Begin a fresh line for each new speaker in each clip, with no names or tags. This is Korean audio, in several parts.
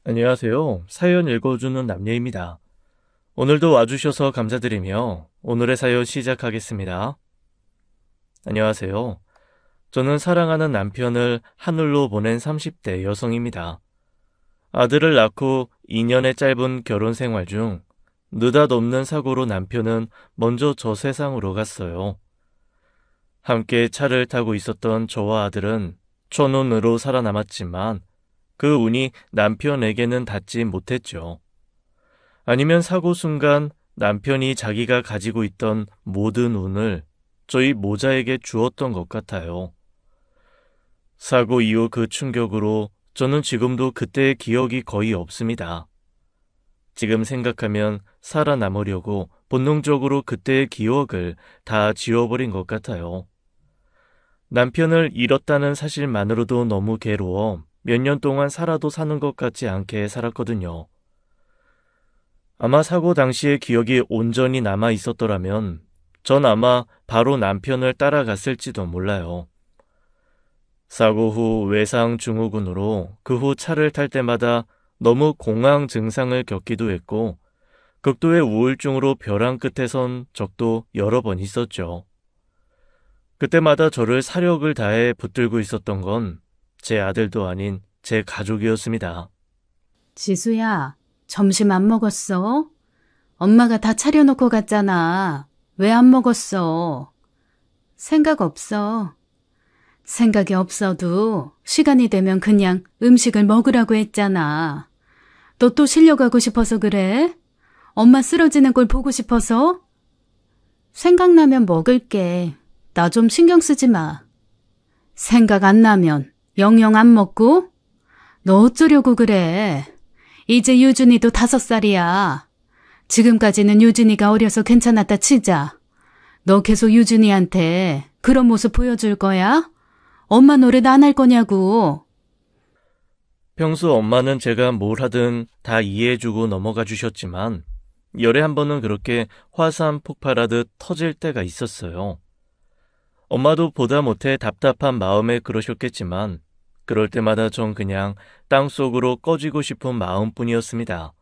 안녕하세요. 사연 읽어주는 남녀입니다. 오늘도 와주셔서 감사드리며 오늘의 사연 시작하겠습니다. 안녕하세요. 저는 사랑하는 남편을 하늘로 보낸 30대 여성입니다. 아들을 낳고 2년의 짧은 결혼 생활 중 느닷없는 사고로 남편은 먼저 저 세상으로 갔어요. 함께 차를 타고 있었던 저와 아들은 천운으로 살아남았지만 그 운이 남편에게는 닿지 못했죠. 아니면 사고 순간 남편이 자기가 가지고 있던 모든 운을 저희 모자에게 주었던 것 같아요. 사고 이후 그 충격으로 저는 지금도 그때의 기억이 거의 없습니다. 지금 생각하면 살아남으려고 본능적으로 그때의 기억을 다 지워버린 것 같아요. 남편을 잃었다는 사실만으로도 너무 괴로워 몇 년 동안 살아도 사는 것 같지 않게 살았거든요. 아마 사고 당시의 기억이 온전히 남아 있었더라면 전 아마 바로 남편을 따라갔을지도 몰라요. 사고 후 외상 증후군으로 그 후 차를 탈 때마다 너무 공황 증상을 겪기도 했고 극도의 우울증으로 벼랑 끝에 선 적도 여러 번 있었죠. 그때마다 저를 사력을 다해 붙들고 있었던 건 제 아들도 아닌 제 가족이었습니다.
지수야, 점심 안 먹었어? 엄마가 다 차려놓고 갔잖아. 왜 안 먹었어? 생각 없어. 생각이 없어도 시간이 되면 그냥 음식을 먹으라고 했잖아. 너 또 실려가고 싶어서 그래? 엄마 쓰러지는 걸 보고 싶어서? 생각나면 먹을게. 나 좀 신경 쓰지 마. 생각 안 나면 영영 안 먹고? 너 어쩌려고 그래? 이제 유준이도 5살이야. 지금까지는 유준이가 어려서 괜찮았다 치자. 너 계속 유준이한테 그런 모습 보여줄 거야? 엄마 노릇 안 할 거냐고.
평소 엄마는 제가 뭘 하든 다 이해해주고 넘어가 주셨지만 열에 한 번은 그렇게 화산 폭발하듯 터질 때가 있었어요. 엄마도 보다 못해 답답한 마음에 그러셨겠지만 그럴 때마다 전 그냥 땅속으로 꺼지고 싶은 마음뿐이었습니다.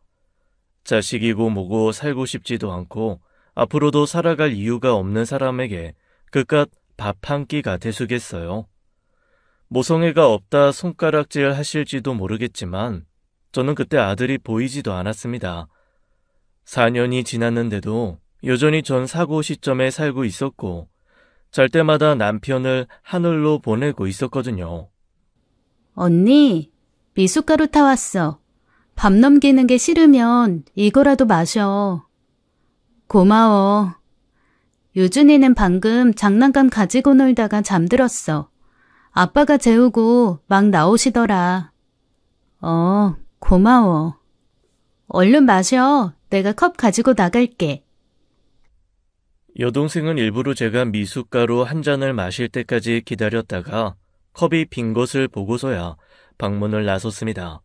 자식이고 뭐고 살고 싶지도 않고 앞으로도 살아갈 이유가 없는 사람에게 그깟 밥 한 끼가 대수겠어요. 모성애가 없다 손가락질 하실지도 모르겠지만 저는 그때 아들이 보이지도 않았습니다. 4년이 지났는데도 여전히 전 사고 시점에 살고 있었고 잘 때마다 남편을 하늘로 보내고 있었거든요.
언니, 미숫가루 타왔어. 밥 넘기는 게 싫으면 이거라도 마셔. 고마워. 유준이는 방금 장난감 가지고 놀다가 잠들었어. 아빠가 재우고 막 나오시더라. 고마워. 얼른 마셔. 내가 컵 가지고 나갈게.
여동생은 일부러 제가 미숫가루 한 잔을 마실 때까지 기다렸다가 컵이 빈 것을 보고서야 방문을 나섰습니다.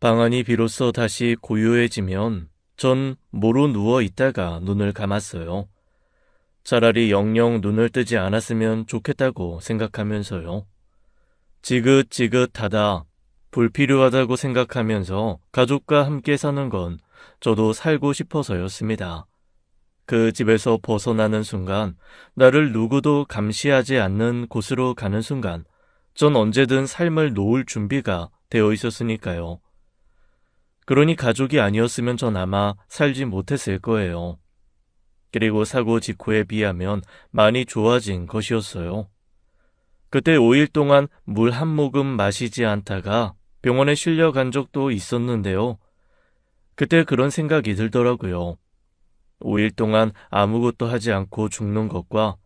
방안이 비로소 다시 고요해지면 전 모로 누워 있다가 눈을 감았어요. 차라리 영영 눈을 뜨지 않았으면 좋겠다고 생각하면서요. 지긋지긋하다, 불필요하다고 생각하면서 가족과 함께 사는 건 저도 살고 싶어서였습니다. 그 집에서 벗어나는 순간, 나를 누구도 감시하지 않는 곳으로 가는 순간, 전 언제든 삶을 놓을 준비가 되어 있었으니까요. 그러니 가족이 아니었으면 전 아마 살지 못했을 거예요. 그리고 사고 직후에 비하면 많이 좋아진 것이었어요. 그때 5일 동안 물 한 모금 마시지 않다가 병원에 실려간 적도 있었는데요. 그때 그런 생각이 들더라고요. 5일 동안 아무것도 하지 않고 죽는 것과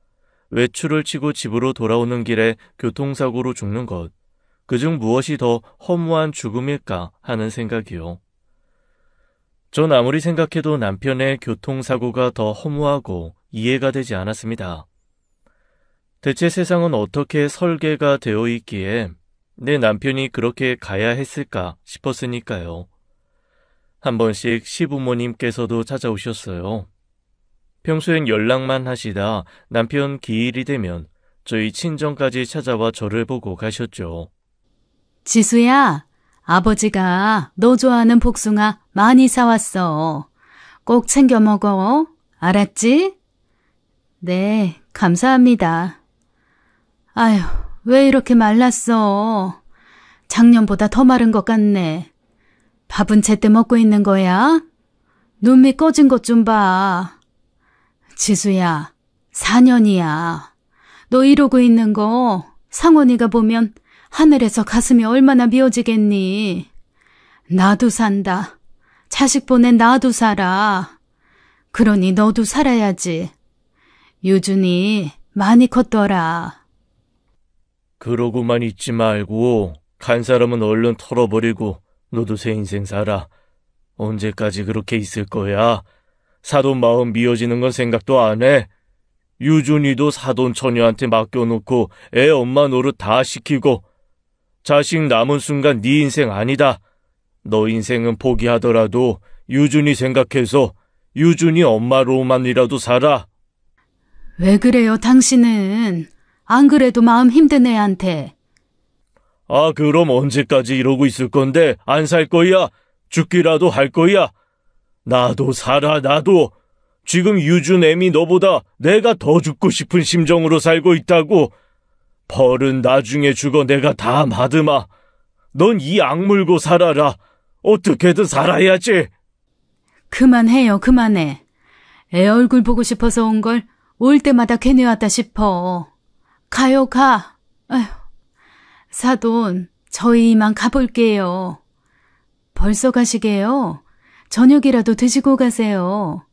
외출을 치고 집으로 돌아오는 길에 교통사고로 죽는 것, 그중 무엇이 더 허무한 죽음일까 하는 생각이요. 전 아무리 생각해도 남편의 교통사고가 더 허무하고 이해가 되지 않았습니다. 대체 세상은 어떻게 설계가 되어 있기에 내 남편이 그렇게 가야 했을까 싶었으니까요. 한 번씩 시부모님께서도 찾아오셨어요. 평소엔 연락만 하시다 남편 기일이 되면 저희 친정까지 찾아와 저를 보고 가셨죠.
지수야, 아버지가 너 좋아하는 복숭아 많이 사왔어. 꼭 챙겨 먹어. 알았지? 네, 감사합니다. 아휴, 왜 이렇게 말랐어? 작년보다 더 마른 것 같네. 밥은 제때 먹고 있는 거야? 눈밑 꺼진 것 좀 봐. 지수야, 4년이야. 너 이러고 있는 거 상원이가 보면 하늘에서 가슴이 얼마나 미어지겠니? 나도 산다. 자식 보낸 나도 살아. 그러니 너도 살아야지. 유준이 많이 컸더라.
그러고만 있지 말고 간 사람은 얼른 털어버리고 너도 새 인생 살아. 언제까지 그렇게 있을 거야? 사돈 마음 미어지는 건 생각도 안 해? 유준이도 사돈 처녀한테 맡겨놓고 애 엄마 노릇 다 시키고 자식 남은 순간 네 인생 아니다. 너 인생은 포기하더라도 유준이 생각해서 유준이 엄마로만이라도 살아.
왜 그래요, 당신은? 안 그래도 마음 힘든 애한테.
아, 그럼 언제까지 이러고 있을 건데 안 살 거야? 죽기라도 할 거야? 나도 살아, 나도. 지금 유준 애미 너보다 내가 더 죽고 싶은 심정으로 살고 있다고. 벌은 나중에 죽어 내가 다 받으마. 넌 이 악물고 살아라. 어떻게든 살아야지.
그만해요, 그만해. 애 얼굴 보고 싶어서 온 걸 올 때마다 괜히 왔다 싶어. 가요, 가. 아휴, 사돈, 저희 이만 가볼게요. 벌써 가시게요? 저녁이라도 드시고 가세요.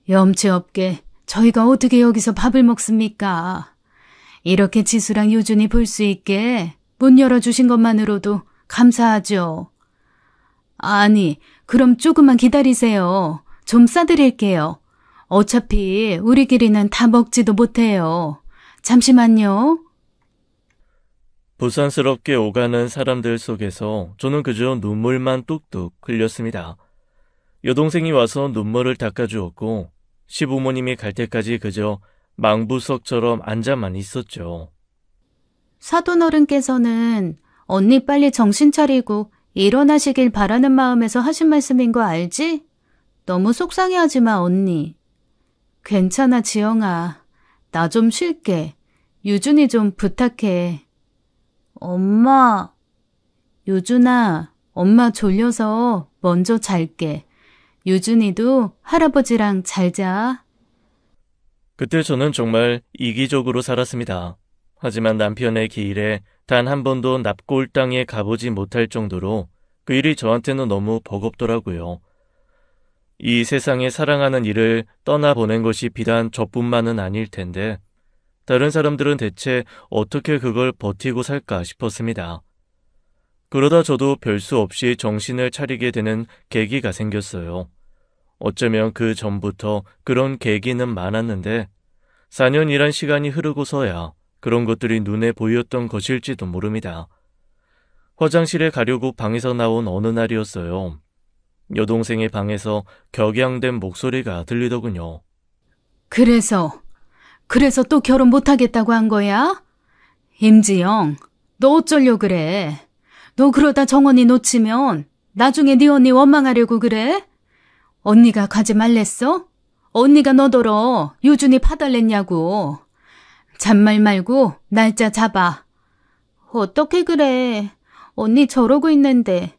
염치 없게 저희가 어떻게 여기서 밥을 먹습니까? 이렇게 지수랑 유준이 볼 수 있게 문 열어주신 것만으로도 감사하죠. 아니, 그럼 조금만 기다리세요. 좀 싸드릴게요. 어차피 우리끼리는 다 먹지도 못해요. 잠시만요.
부산스럽게 오가는 사람들 속에서 저는 그저 눈물만 뚝뚝 흘렸습니다. 여동생이 와서 눈물을 닦아주었고 시부모님이 갈 때까지 그저 망부석처럼 앉아만 있었죠.
사돈 어른께서는 언니 빨리 정신 차리고 일어나시길 바라는 마음에서 하신 말씀인 거 알지? 너무 속상해하지 마, 언니. 괜찮아, 지영아. 나 좀 쉴게. 유준이 좀 부탁해. 엄마. 유준아, 엄마 졸려서 먼저 잘게. 유준이도 할아버지랑 잘 자.
그때 저는 정말 이기적으로 살았습니다. 하지만 남편의 기일에 단 한 번도 납골 땅에 가보지 못할 정도로 그 일이 저한테는 너무 버겁더라고요. 이 세상에 사랑하는 일을 떠나보낸 것이 비단 저뿐만은 아닐 텐데 다른 사람들은 대체 어떻게 그걸 버티고 살까 싶었습니다. 그러다 저도 별 수 없이 정신을 차리게 되는 계기가 생겼어요. 어쩌면 그 전부터 그런 계기는 많았는데 4년이란 시간이 흐르고서야 그런 것들이 눈에 보였던 것일지도 모릅니다. 화장실에 가려고 방에서 나온 어느 날이었어요. 여동생의 방에서 격양된 목소리가 들리더군요.
그래서 또 결혼 못하겠다고 한 거야? 임지영, 너 어쩌려 그래? 너 그러다 정원이 놓치면 나중에 네 언니 원망하려고 그래? 언니가 가지 말랬어? 언니가 너더러 유준이 파달랬냐고. 잔말 말고 날짜 잡아. 어떻게 그래? 언니 저러고 있는데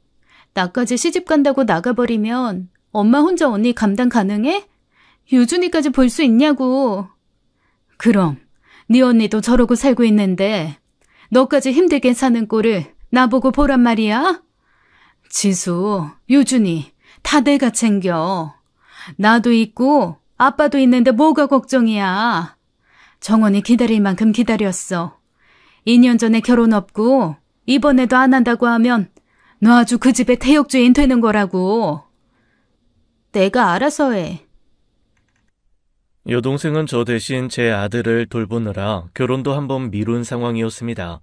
나까지 시집 간다고 나가버리면 엄마 혼자 언니 감당 가능해? 유준이까지 볼 수 있냐고. 그럼 네 언니도 저러고 살고 있는데 너까지 힘들게 사는 꼴을 나보고 보란 말이야? 지수, 유준이 다 내가 챙겨. 나도 있고 아빠도 있는데 뭐가 걱정이야. 정원이 기다릴 만큼 기다렸어. 2년 전에 결혼 없고 이번에도 안 한다고 하면 너 아주 그 집의 태역주인 되는 거라고. 내가 알아서 해.
여동생은 저 대신 제 아들을 돌보느라 결혼도 한번 미룬 상황이었습니다.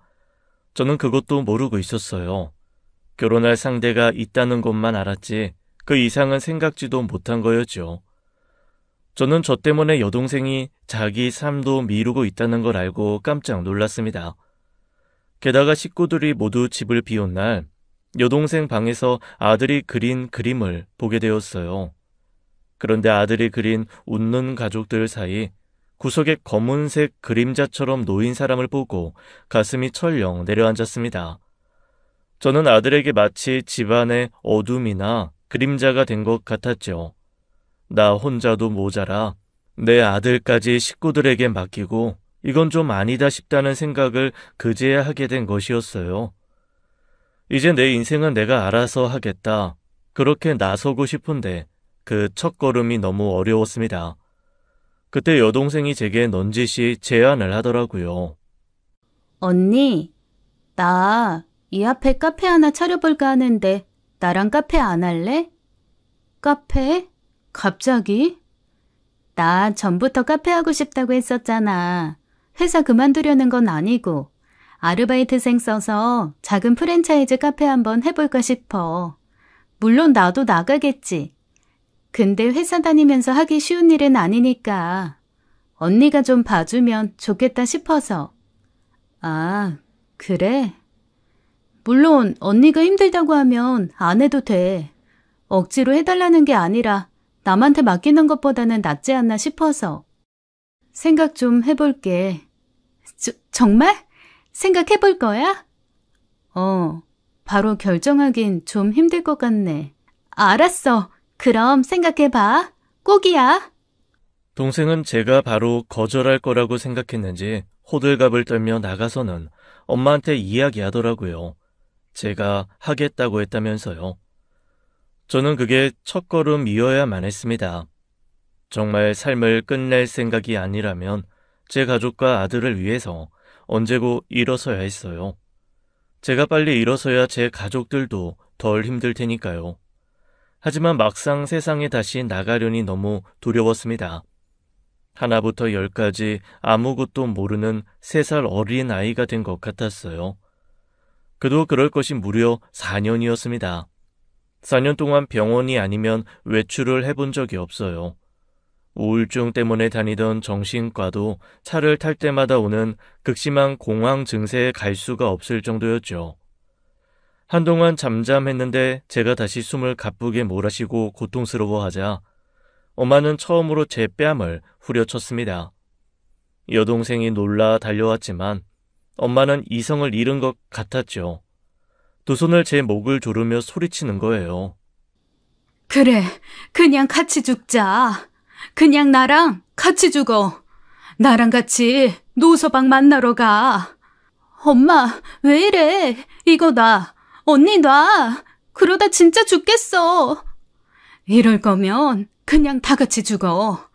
저는 그것도 모르고 있었어요. 결혼할 상대가 있다는 것만 알았지 그 이상은 생각지도 못한 거였죠. 저는 저 때문에 여동생이 자기 삶도 미루고 있다는 걸 알고 깜짝 놀랐습니다. 게다가 식구들이 모두 집을 비운 날 여동생 방에서 아들이 그린 그림을 보게 되었어요. 그런데 아들이 그린 웃는 가족들 사이 구석에 검은색 그림자처럼 놓인 사람을 보고 가슴이 철렁 내려앉았습니다. 저는 아들에게 마치 집안의 어둠이나 그림자가 된 것 같았죠. 나 혼자도 모자라 내 아들까지 식구들에게 맡기고 이건 좀 아니다 싶다는 생각을 그제야 하게 된 것이었어요. 이제 내 인생은 내가 알아서 하겠다. 그렇게 나서고 싶은데 그 첫걸음이 너무 어려웠습니다. 그때 여동생이 제게 넌지시 제안을 하더라고요.
언니, 나 이 앞에 카페 하나 차려볼까 하는데 나랑 카페 안 할래? 카페? 갑자기? 나 전부터 카페 하고 싶다고 했었잖아. 회사 그만두려는 건 아니고 아르바이트생 써서 작은 프랜차이즈 카페 한번 해볼까 싶어. 물론 나도 나가겠지. 근데 회사 다니면서 하기 쉬운 일은 아니니까 언니가 좀 봐주면 좋겠다 싶어서. 아, 그래? 물론 언니가 힘들다고 하면 안 해도 돼. 억지로 해달라는 게 아니라 남한테 맡기는 것보다는 낫지 않나 싶어서. 생각 좀 해볼게. 정말? 생각해볼 거야? 바로 결정하긴 좀 힘들 것 같네. 알았어. 그럼 생각해봐. 꼭이야.
동생은 제가 바로 거절할 거라고 생각했는지 호들갑을 떨며 나가서는 엄마한테 이야기하더라고요. 제가 하겠다고 했다면서요. 저는 그게 첫걸음이어야만 했습니다. 정말 삶을 끝낼 생각이 아니라면 제 가족과 아들을 위해서 언제고 일어서야 했어요. 제가 빨리 일어서야 제 가족들도 덜 힘들 테니까요. 하지만 막상 세상에 다시 나가려니 너무 두려웠습니다. 하나부터 열까지 아무것도 모르는 3살 어린 아이가 된 것 같았어요. 그도 그럴 것이 무려 4년이었습니다. 4년 동안 병원이 아니면 외출을 해본 적이 없어요. 우울증 때문에 다니던 정신과도 차를 탈 때마다 오는 극심한 공황 증세에 갈 수가 없을 정도였죠. 한동안 잠잠했는데 제가 다시 숨을 가쁘게 몰아쉬고 고통스러워하자 엄마는 처음으로 제 뺨을 후려쳤습니다. 여동생이 놀라 달려왔지만 엄마는 이성을 잃은 것 같았죠. 두 손을 제 목을 조르며 소리치는 거예요.
그래, 그냥 같이 죽자. 그냥 나랑 같이 죽어. 나랑 같이 노서방 만나러 가. 엄마, 왜 이래? 이거 놔. 언니 놔. 그러다 진짜 죽겠어. 이럴 거면 그냥 다 같이 죽어.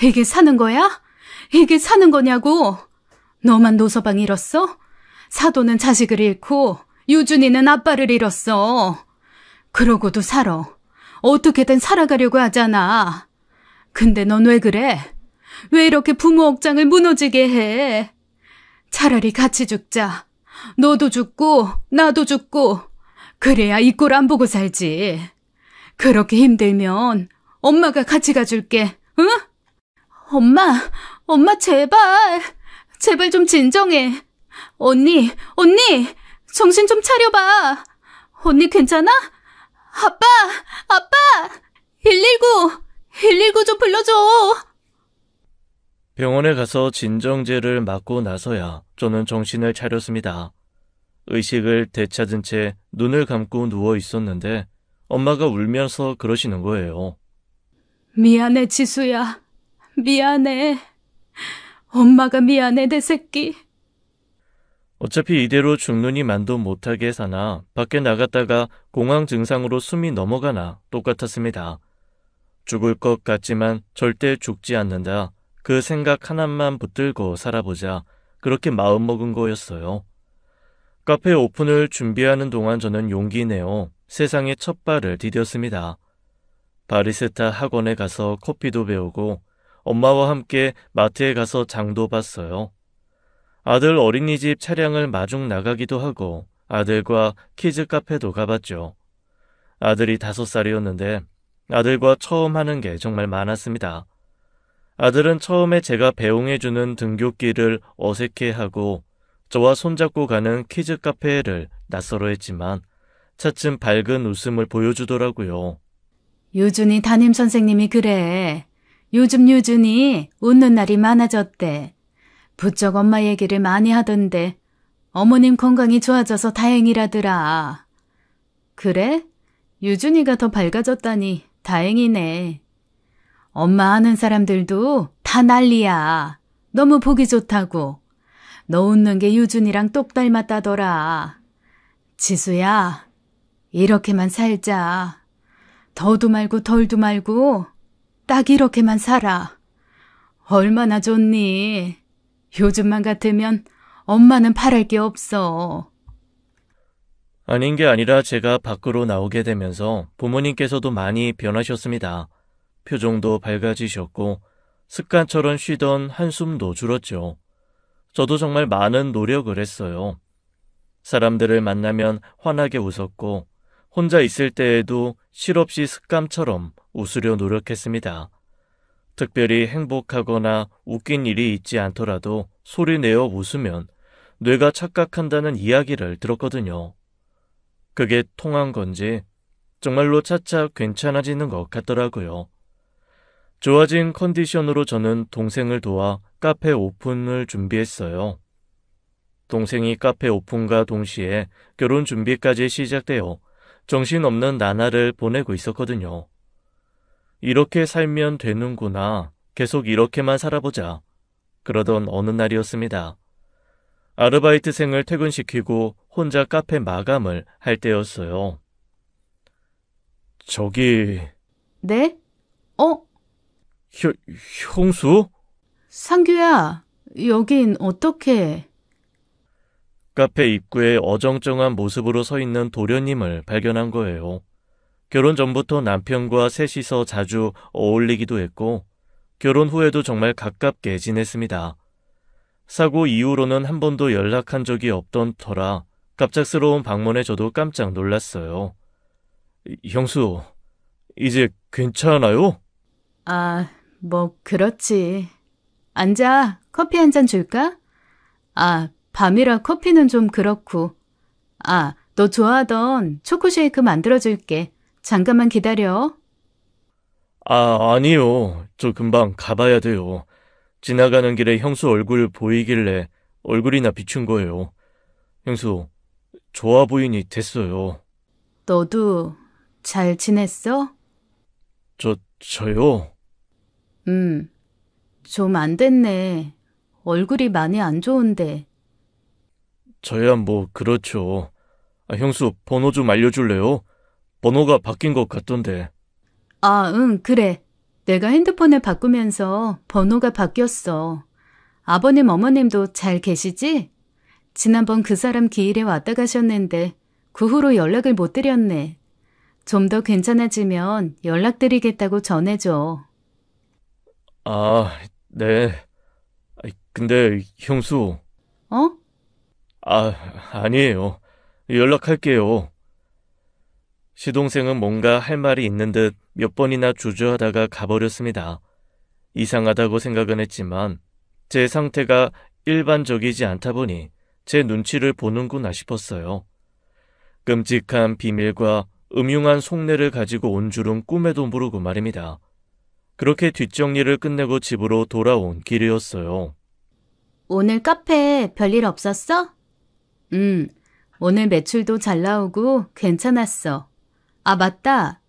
이게 사는 거야? 이게 사는 거냐고. 너만 노서방 잃었어? 사도는 자식을 잃고 유준이는 아빠를 잃었어. 그러고도 살아. 어떻게든 살아가려고 하잖아. 근데 넌 왜 그래? 왜 이렇게 부모 억장을 무너지게 해? 차라리 같이 죽자. 너도 죽고 나도 죽고 그래야 이 꼴 안 보고 살지. 그렇게 힘들면 엄마가 같이 가줄게. 응? 엄마 제발. 제발 좀 진정해. 언니 정신 좀 차려봐. 언니 괜찮아? 아빠 119 좀 불러줘.
병원에 가서 진정제를 맞고 나서야 저는 정신을 차렸습니다. 의식을 되찾은 채 눈을 감고 누워 있었는데 엄마가 울면서 그러시는 거예요.
미안해 지수야. 미안해. 엄마가 미안해 내 새끼.
어차피 이대로 죽느니 만도 못하게 사나 밖에 나갔다가 공황 증상으로 숨이 넘어가나 똑같았습니다. 죽을 것 같지만 절대 죽지 않는다. 그 생각 하나만 붙들고 살아보자. 그렇게 마음먹은 거였어요. 카페 오픈을 준비하는 동안 저는 용기 내어 세상에 첫 발을 디뎠습니다. 바리스타 학원에 가서 커피도 배우고 엄마와 함께 마트에 가서 장도 봤어요. 아들 어린이집 차량을 마중 나가기도 하고 아들과 키즈 카페도 가봤죠. 아들이 5살이었는데 아들과 처음 하는 게 정말 많았습니다. 아들은 처음에 제가 배웅해주는 등굣길을 어색해하고 저와 손잡고 가는 키즈 카페를 낯설어 했지만 차츰 밝은 웃음을 보여주더라고요.
유준이 담임 선생님이 그래. 요즘 유준이 웃는 날이 많아졌대. 부쩍 엄마 얘기를 많이 하던데 어머님 건강이 좋아져서 다행이라더라. 그래? 유준이가 더 밝아졌다니 다행이네. 엄마 아는 사람들도 다 난리야. 너무 보기 좋다고. 너 웃는 게 유준이랑 똑 닮았다더라. 지수야, 이렇게만 살자. 더도 말고 덜도 말고 딱 이렇게만 살아. 얼마나 좋니? 요즘만 같으면 엄마는 바랄 게 없어.
아닌 게 아니라 제가 밖으로 나오게 되면서 부모님께서도 많이 변하셨습니다. 표정도 밝아지셨고 습관처럼 쉬던 한숨도 줄었죠. 저도 정말 많은 노력을 했어요. 사람들을 만나면 환하게 웃었고 혼자 있을 때에도 실없이 습관처럼 웃으려 노력했습니다. 특별히 행복하거나 웃긴 일이 있지 않더라도 소리내어 웃으면 뇌가 착각한다는 이야기를 들었거든요. 그게 통한 건지 정말로 차차 괜찮아지는 것 같더라고요. 좋아진 컨디션으로 저는 동생을 도와 카페 오픈을 준비했어요. 동생이 카페 오픈과 동시에 결혼 준비까지 시작되어 정신없는 나날을 보내고 있었거든요. 이렇게 살면 되는구나. 계속 이렇게만 살아보자. 그러던 어느 날이었습니다. 아르바이트생을 퇴근시키고 혼자 카페 마감을 할 때였어요. 저기...
네?
형수?
상규야, 여긴 어떻게...
카페 입구에 어정쩡한 모습으로 서 있는 도련님을 발견한 거예요. 결혼 전부터 남편과 셋이서 자주 어울리기도 했고 결혼 후에도 정말 가깝게 지냈습니다. 사고 이후로는 한 번도 연락한 적이 없던 터라 갑작스러운 방문에 저도 깜짝 놀랐어요. 형수, 이제 괜찮아요?
뭐 그렇지. 앉아, 커피 한 잔 줄까? 밤이라 커피는 좀 그렇고. 너 좋아하던 초코 쉐이크 만들어줄게. 잠깐만 기다려.
아니요. 저 금방 가봐야 돼요. 지나가는 길에 형수 얼굴 보이길래 얼굴이나 비춘 거예요. 형수, 좋아 보이니 됐어요.
너도 잘 지냈어?
저요?
좀 안 됐네. 얼굴이 많이 안 좋은데.
저야 뭐 그렇죠. 형수, 번호 좀 알려줄래요? 번호가 바뀐 것 같던데.
응, 그래. 내가 핸드폰을 바꾸면서 번호가 바뀌었어. 아버님, 어머님도 잘 계시지? 지난번 그 사람 기일에 왔다 가셨는데 그 후로 연락을 못 드렸네. 좀 더 괜찮아지면 연락드리겠다고 전해줘.
네. 근데 형수... 아니에요. 연락할게요. 시동생은 뭔가 할 말이 있는 듯 몇 번이나 주저하다가 가버렸습니다. 이상하다고 생각은 했지만 제 상태가 일반적이지 않다 보니 제 눈치를 보는구나 싶었어요. 끔찍한 비밀과 음흉한 속내를 가지고 온 줄은 꿈에도 모르고 말입니다. 그렇게 뒷정리를 끝내고 집으로 돌아온 길이었어요.
오늘 카페 별일 없었어? 오늘 매출도 잘 나오고 괜찮았어. 맞다.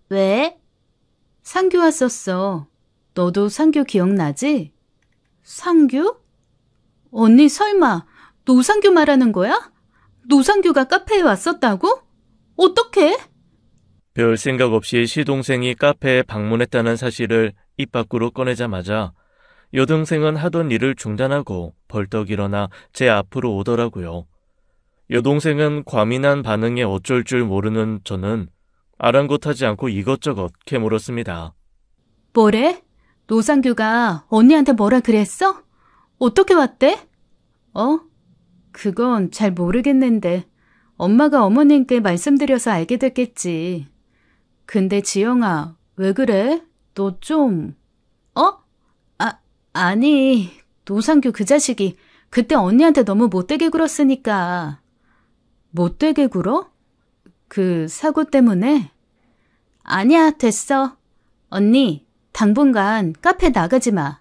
왜? 상규 왔었어. 너도 상규 기억나지? 상규? 언니 설마 노상규 말하는 거야? 노상규가 카페에 왔었다고? 어떡해?
별 생각 없이 시동생이 카페에 방문했다는 사실을 입 밖으로 꺼내자마자 여동생은 하던 일을 중단하고 벌떡 일어나 제 앞으로 오더라고요. 여동생은 과민한 반응에 어쩔 줄 모르는 저는 아랑곳하지 않고 이것저것 캐물었습니다.
뭐래? 노상규가 언니한테 뭐라 그랬어? 어떻게 왔대? 그건 잘 모르겠는데 엄마가 어머님께 말씀드려서 알게 됐겠지. 근데 지영아, 왜 그래? 너 좀... 아니, 노상규 그 자식이 그때 언니한테 너무 못되게 굴었으니까. 못되게 굴어? 그 사고 때문에? 아니야, 됐어. 언니, 당분간 카페 나가지 마.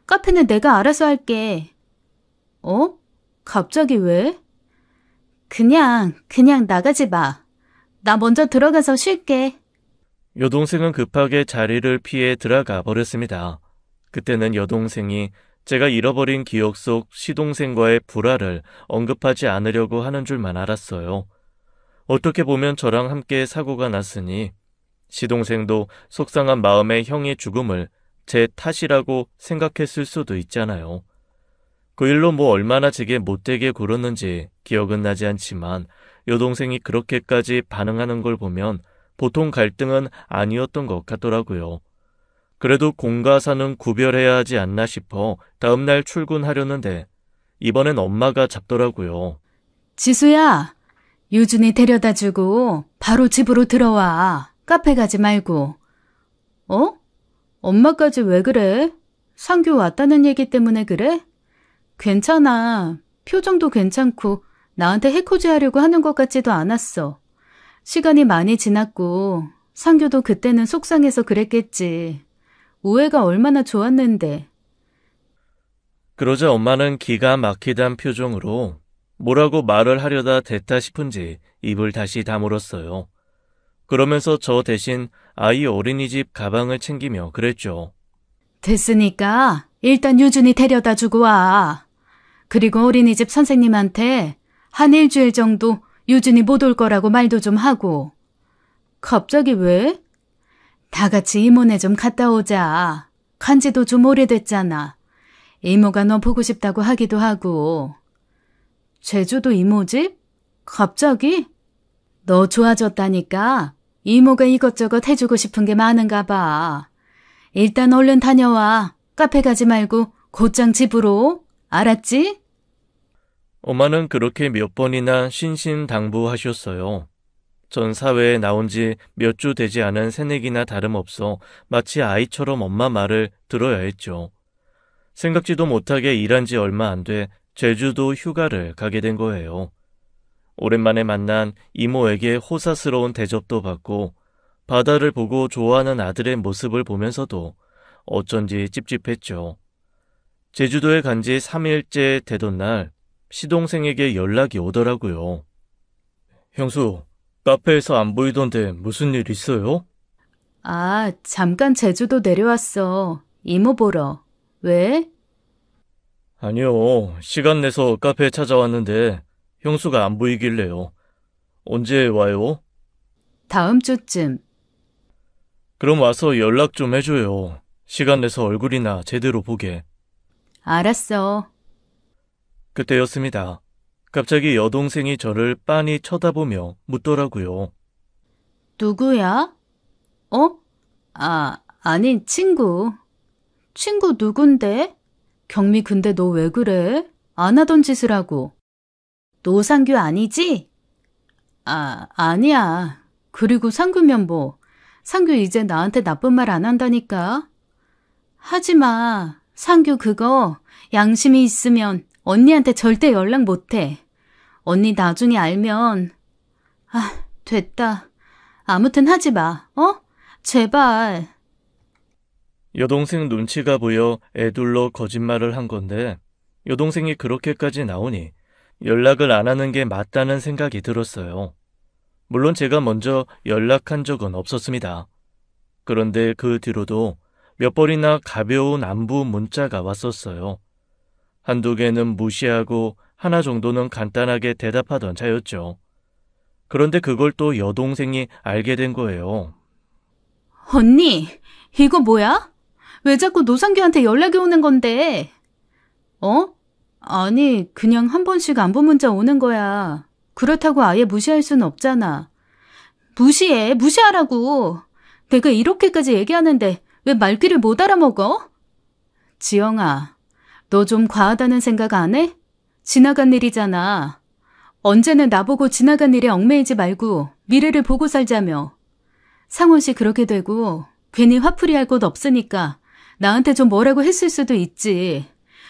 카페는 내가 알아서 할게. 어? 갑자기 왜? 그냥 나가지 마. 나 먼저 들어가서 쉴게.
여동생은 급하게 자리를 피해 들어가 버렸습니다. 그때는 여동생이 제가 잃어버린 기억 속 시동생과의 불화를 언급하지 않으려고 하는 줄만 알았어요. 어떻게 보면 저랑 함께 사고가 났으니 시동생도 속상한 마음에 형의 죽음을 제 탓이라고 생각했을 수도 있잖아요. 그 일로 뭐 얼마나 제게 못되게 굴었는지 기억은 나지 않지만 여동생이 그렇게까지 반응하는 걸 보면 보통 갈등은 아니었던 것 같더라고요. 그래도 공과 사는 구별해야 하지 않나 싶어 다음날 출근하려는데 이번엔 엄마가 잡더라고요.
지수야, 유준이 데려다주고 바로 집으로 들어와. 카페 가지 말고. 어? 엄마까지 왜 그래? 상규 왔다는 얘기 때문에 그래? 괜찮아. 표정도 괜찮고 나한테 해코지 하려고 하는 것 같지도 않았어. 시간이 많이 지났고 상규도 그때는 속상해서 그랬겠지. 우애가 얼마나 좋았는데.
그러자 엄마는 기가 막히단 표정으로 뭐라고 말을 하려다 됐다 싶은지 입을 다시 다물었어요. 그러면서 저 대신 아이 어린이집 가방을 챙기며 그랬죠.
됐으니까 일단 유준이 데려다 주고 와. 그리고 어린이집 선생님한테 한 일주일 정도 유준이 못 올 거라고 말도 좀 하고. 갑자기 왜? 다 같이 이모네 좀 갔다 오자. 간지도 좀 오래됐잖아. 이모가 너 보고 싶다고 하기도 하고. 제주도 이모 집? 갑자기? 너 좋아졌다니까 이모가 이것저것 해주고 싶은 게 많은가 봐. 일단 얼른 다녀와. 카페 가지 말고 곧장 집으로. 알았지?
엄마는 그렇게 몇 번이나 신신당부하셨어요. 전 사회에 나온 지 몇 주 되지 않은 새내기나 다름없어 마치 아이처럼 엄마 말을 들어야 했죠. 생각지도 못하게 일한 지 얼마 안 돼 제주도 휴가를 가게 된 거예요. 오랜만에 만난 이모에게 호사스러운 대접도 받고 바다를 보고 좋아하는 아들의 모습을 보면서도 어쩐지 찝찝했죠. 제주도에 간 지 3일째 되던 날 시동생에게 연락이 오더라고요. 형수, 카페에서 안 보이던데 무슨 일 있어요?
아, 잠깐 제주도 내려왔어. 이모 보러. 왜?
아니요, 시간 내서 카페에 찾아왔는데 형수가 안 보이길래요. 언제 와요?
다음 주쯤.
그럼 와서 연락 좀 해줘요. 시간 내서 얼굴이나 제대로 보게.
알았어.
그때였습니다. 갑자기 여동생이 저를 빤히 쳐다보며 묻더라고요.
누구야? 어? 아니, 친구. 친구 누군데? 경미 근데 너 왜 그래? 안 하던 짓을 하고. 노상규 아니지? 아니야. 그리고 상규면 뭐. 상규 이제 나한테 나쁜 말 안 한다니까. 하지 마. 상규 그거 양심이 있으면 언니한테 절대 연락 못 해. 언니 나중에 알면. 됐다. 아무튼 하지 마. 어? 제발.
여동생 눈치가 보여 애둘러 거짓말을 한 건데 여동생이 그렇게까지 나오니 연락을 안 하는 게 맞다는 생각이 들었어요. 물론 제가 먼저 연락한 적은 없었습니다. 그런데 그 뒤로도 몇 번이나 가벼운 안부 문자가 왔었어요. 한두 개는 무시하고 하나 정도는 간단하게 대답하던 차였죠. 그런데 그걸 또 여동생이 알게 된 거예요.
언니, 이거 뭐야? 왜 자꾸 노상규한테 연락이 오는 건데? 어? 아니, 그냥 한 번씩 안부 문자 오는 거야. 그렇다고 아예 무시할 순 없잖아. 무시하라고. 내가 이렇게까지 얘기하는데 왜 말귀를 못 알아먹어? 지영아, 너 좀 과하다는 생각 안 해? 지나간 일이잖아. 언제는 나보고 지나간 일에 얽매이지 말고 미래를 보고 살자며. 상원 씨 그렇게 되고 괜히 화풀이 할 곳 없으니까 나한테 좀 뭐라고 했을 수도 있지.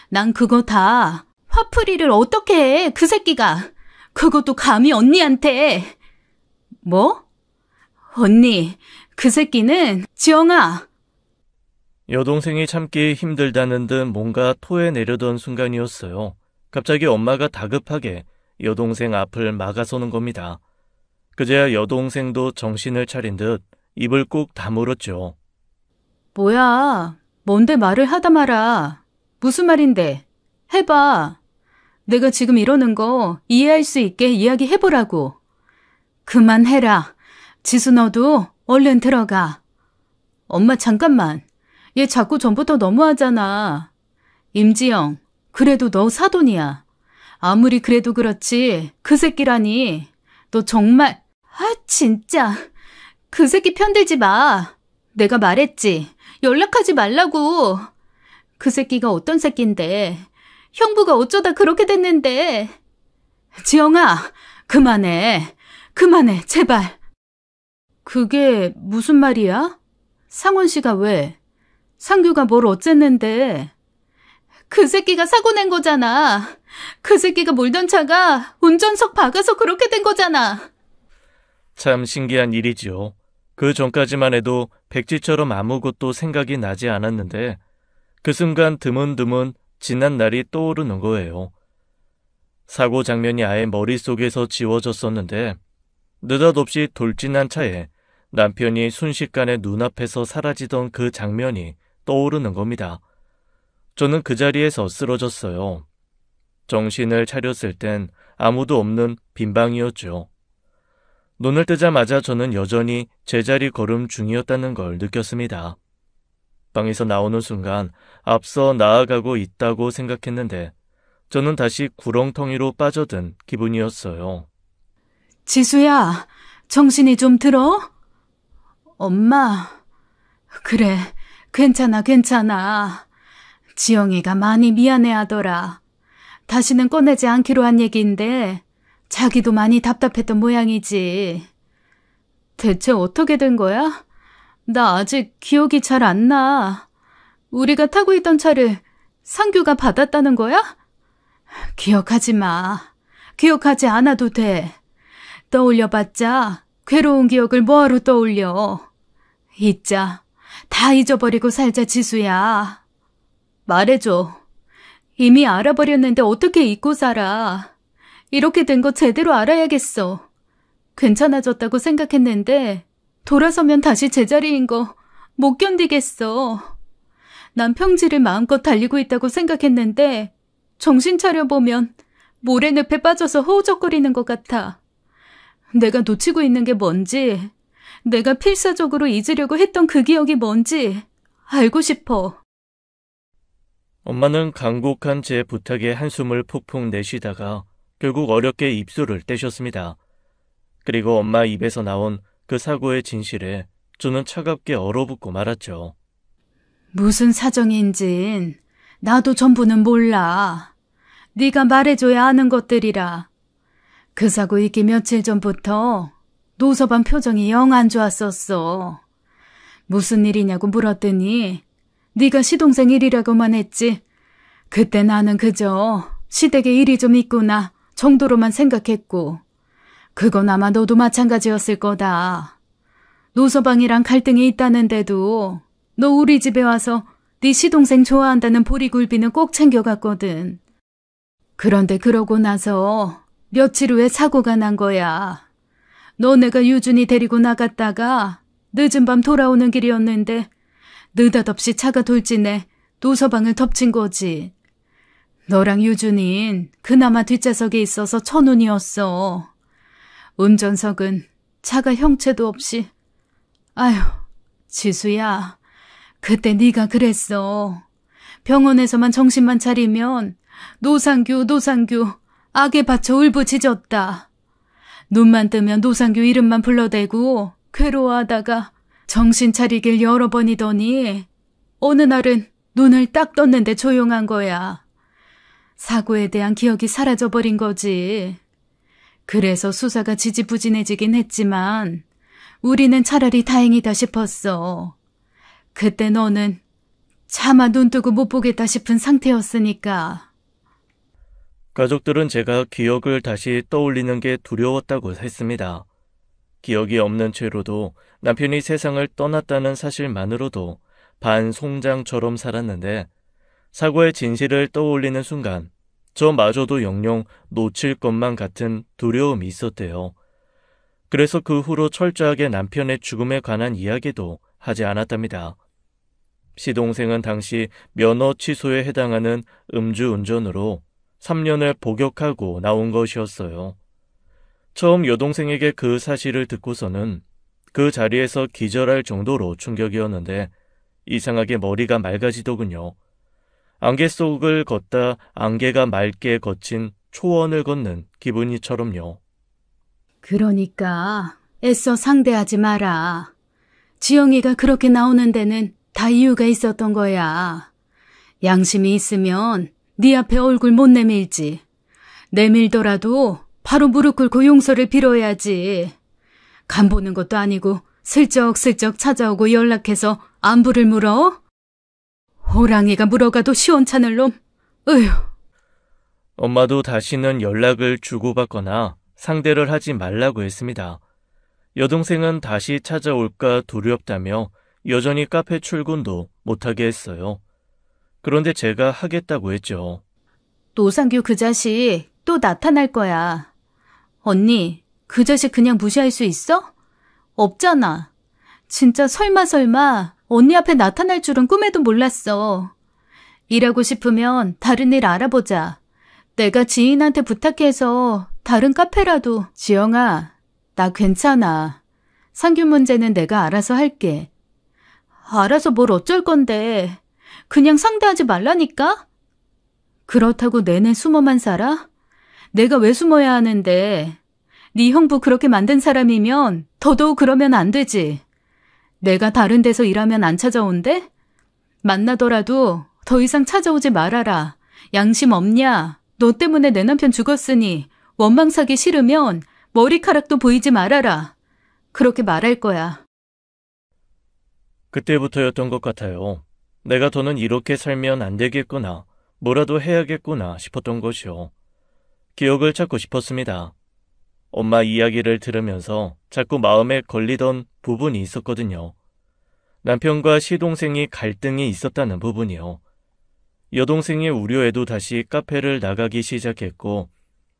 난 그거 다 화풀이를 어떻게 해, 그 새끼가. 그것도 감히 언니한테. 뭐? 언니, 그 새끼는 지영아.
여동생이 참기 힘들다는 듯 뭔가 토해내려던 순간이었어요. 갑자기 엄마가 다급하게 여동생 앞을 막아서는 겁니다. 그제야 여동생도 정신을 차린 듯 입을 꾹 다물었죠.
뭐야, 뭔데 말을 하다 마라. 무슨 말인데? 해봐. 내가 지금 이러는 거 이해할 수 있게 이야기해보라고. 그만해라. 지수 너도 얼른 들어가. 엄마 잠깐만. 얘 자꾸 전부터 너무하잖아. 임지영, 그래도 너 사돈이야. 아무리 그래도 그렇지 그 새끼라니. 너 정말... 아 진짜. 그 새끼 편들지 마. 내가 말했지. 연락하지 말라고. 그 새끼가 어떤 새끼인데. 형부가 어쩌다 그렇게 됐는데. 지영아, 그만해. 그만해, 제발. 그게 무슨 말이야? 상원 씨가 왜? 상규가 뭘 어쨌는데. 그 새끼가 사고 낸 거잖아. 그 새끼가 몰던 차가 운전석 박아서 그렇게 된 거잖아.
참 신기한 일이지요. 그 전까지만 해도 백지처럼 아무것도 생각이 나지 않았는데 그 순간 드문드문 지난 날이 떠오르는 거예요. 사고 장면이 아예 머릿속에서 지워졌었는데 느닷없이 돌진한 차에 남편이 순식간에 눈앞에서 사라지던 그 장면이 떠오르는 겁니다. 저는 그 자리에서 쓰러졌어요. 정신을 차렸을 땐 아무도 없는 빈방이었죠. 눈을 뜨자마자 저는 여전히 제자리 걸음 중이었다는 걸 느꼈습니다. 방에서 나오는 순간 앞서 나아가고 있다고 생각했는데 저는 다시 구렁텅이로 빠져든 기분이었어요.
지수야, 정신이 좀 들어? 엄마, 그래, 괜찮아. 지영이가 많이 미안해하더라. 다시는 꺼내지 않기로 한 얘기인데 자기도 많이 답답했던 모양이지. 대체 어떻게 된 거야? 나 아직 기억이 잘 안 나. 우리가 타고 있던 차를 상규가 받았다는 거야? 기억하지 마. 기억하지 않아도 돼. 떠올려봤자 괴로운 기억을 뭐하러 떠올려. 잊자. 다 잊어버리고 살자, 지수야. 말해줘. 이미 알아버렸는데 어떻게 잊고 살아. 이렇게 된 거 제대로 알아야겠어. 괜찮아졌다고 생각했는데 돌아서면 다시 제자리인 거 못 견디겠어. 난 평지를 마음껏 달리고 있다고 생각했는데 정신 차려보면 모래늪에 빠져서 허우적거리는 것 같아. 내가 놓치고 있는 게 뭔지, 내가 필사적으로 잊으려고 했던 그 기억이 뭔지 알고 싶어.
엄마는 간곡한 제 부탁에 한숨을 푹푹 내쉬다가 결국 어렵게 입술을 떼셨습니다. 그리고 엄마 입에서 나온 그 사고의 진실에 저는 차갑게 얼어붙고 말았죠.
무슨 사정인진 나도 전부는 몰라. 네가 말해줘야 아는 것들이라. 그 사고 있기 며칠 전부터 노서방 표정이 영 안 좋았었어. 무슨 일이냐고 물었더니 네가 시동생 일이라고만 했지. 그때 나는 그저 시댁에 일이 좀 있구나 정도로만 생각했고 그건 아마 너도 마찬가지였을 거다. 노서방이랑 갈등이 있다는데도 너 우리 집에 와서 네 시동생 좋아한다는 보리굴비는 꼭 챙겨갔거든. 그런데 그러고 나서 며칠 후에 사고가 난 거야. 너네가 유준이 데리고 나갔다가 늦은 밤 돌아오는 길이었는데 느닷없이 차가 돌진해 노서방을 덮친 거지. 너랑 유준인 그나마 뒷좌석에 있어서 천운이었어. 운전석은 차가 형체도 없이. 아휴, 지수야. 그때 네가 그랬어. 병원에서만 정신만 차리면 노상규 악에 받쳐 울부짖었다. 눈만 뜨면 노상규 이름만 불러대고 괴로워하다가 정신 차리길 여러 번이더니 어느 날은 눈을 딱 떴는데 조용한 거야. 사고에 대한 기억이 사라져버린 거지. 그래서 수사가 지지부진해지긴 했지만 우리는 차라리 다행이다 싶었어. 그때 너는 차마 눈 뜨고 못 보겠다 싶은 상태였으니까.
가족들은 제가 기억을 다시 떠올리는 게 두려웠다고 했습니다. 기억이 없는 채로도 남편이 세상을 떠났다는 사실만으로도 반송장처럼 살았는데 사고의 진실을 떠올리는 순간 저마저도 영영 놓칠 것만 같은 두려움이 있었대요. 그래서 그 후로 철저하게 남편의 죽음에 관한 이야기도 하지 않았답니다. 시동생은 당시 면허 취소에 해당하는 음주운전으로 3년을 복역하고 나온 것이었어요. 처음 여동생에게 그 사실을 듣고서는 그 자리에서 기절할 정도로 충격이었는데 이상하게 머리가 맑아지더군요. 안개 속을 걷다 안개가 맑게 거친 초원을 걷는 기분이처럼요.
그러니까 애써 상대하지 마라. 지영이가 그렇게 나오는 데는 다 이유가 있었던 거야. 양심이 있으면 네 앞에 얼굴 못 내밀지. 내밀더라도 바로 무릎 꿇고 용서를 빌어야지. 간 보는 것도 아니고 슬쩍슬쩍 찾아오고 연락해서 안부를 물어? 호랑이가 물어가도 시원찮을 놈. 으휴.
엄마도 다시는 연락을 주고받거나 상대를 하지 말라고 했습니다. 여동생은 다시 찾아올까 두렵다며 여전히 카페 출근도 못하게 했어요. 그런데 제가 하겠다고 했죠.
노상규 그 자식 또 나타날 거야. 언니, 그 자식 그냥 무시할 수 있어? 없잖아. 진짜 설마 언니 앞에 나타날 줄은 꿈에도 몰랐어. 일하고 싶으면 다른 일 알아보자. 내가 지인한테 부탁해서 다른 카페라도. 지영아, 나 괜찮아. 상규 문제는 내가 알아서 할게. 알아서 뭘 어쩔 건데. 그냥 상대하지 말라니까? 그렇다고 내내 숨어만 살아? 내가 왜 숨어야 하는데. 네 형부 그렇게 만든 사람이면 더더욱 그러면 안 되지. 내가 다른 데서 일하면 안 찾아온대? 만나더라도 더 이상 찾아오지 말아라. 양심 없냐? 너 때문에 내 남편 죽었으니 원망 사기 싫으면 머리카락도 보이지 말아라. 그렇게 말할 거야.
그때부터였던 것 같아요. 내가 더는 이렇게 살면 안 되겠구나, 뭐라도 해야겠구나 싶었던 것이요. 기억을 찾고 싶었습니다. 엄마 이야기를 들으면서 자꾸 마음에 걸리던 부분이 있었거든요. 남편과 시동생이 갈등이 있었다는 부분이요. 여동생의 우려에도 다시 카페를 나가기 시작했고,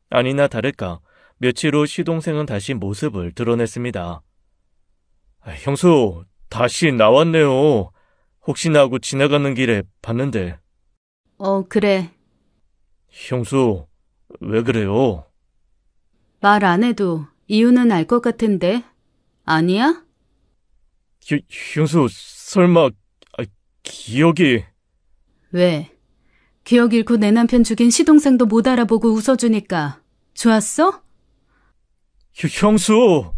아니나 다를까 며칠 후 시동생은 다시 모습을 드러냈습니다. 형수, 다시 나왔네요. 혹시나 하고 지나가는 길에 봤는데.
그래.
형수, 왜 그래요?
말 안 해도 이유는 알 것 같은데. 아니야?
형수, 설마 기억이...
왜? 기억 잃고 내 남편 죽인 시동생도 못 알아보고 웃어주니까 좋았어?
형수!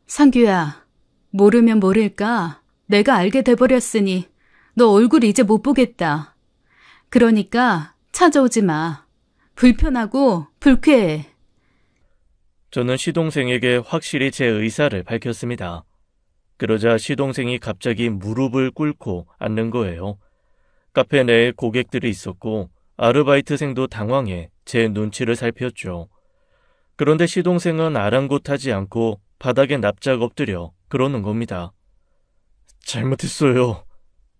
상규야, 모르면 모를까? 내가 알게 돼버렸으니 너 얼굴 이제 못 보겠다. 그러니까 찾아오지 마. 불편하고 불쾌해.
저는 시동생에게 확실히 제 의사를 밝혔습니다. 그러자 시동생이 갑자기 무릎을 꿇고 앉는 거예요. 카페 내에 고객들이 있었고 아르바이트생도 당황해 제 눈치를 살폈죠. 그런데 시동생은 아랑곳하지 않고 바닥에 납작 엎드려 그러는 겁니다. 잘못했어요.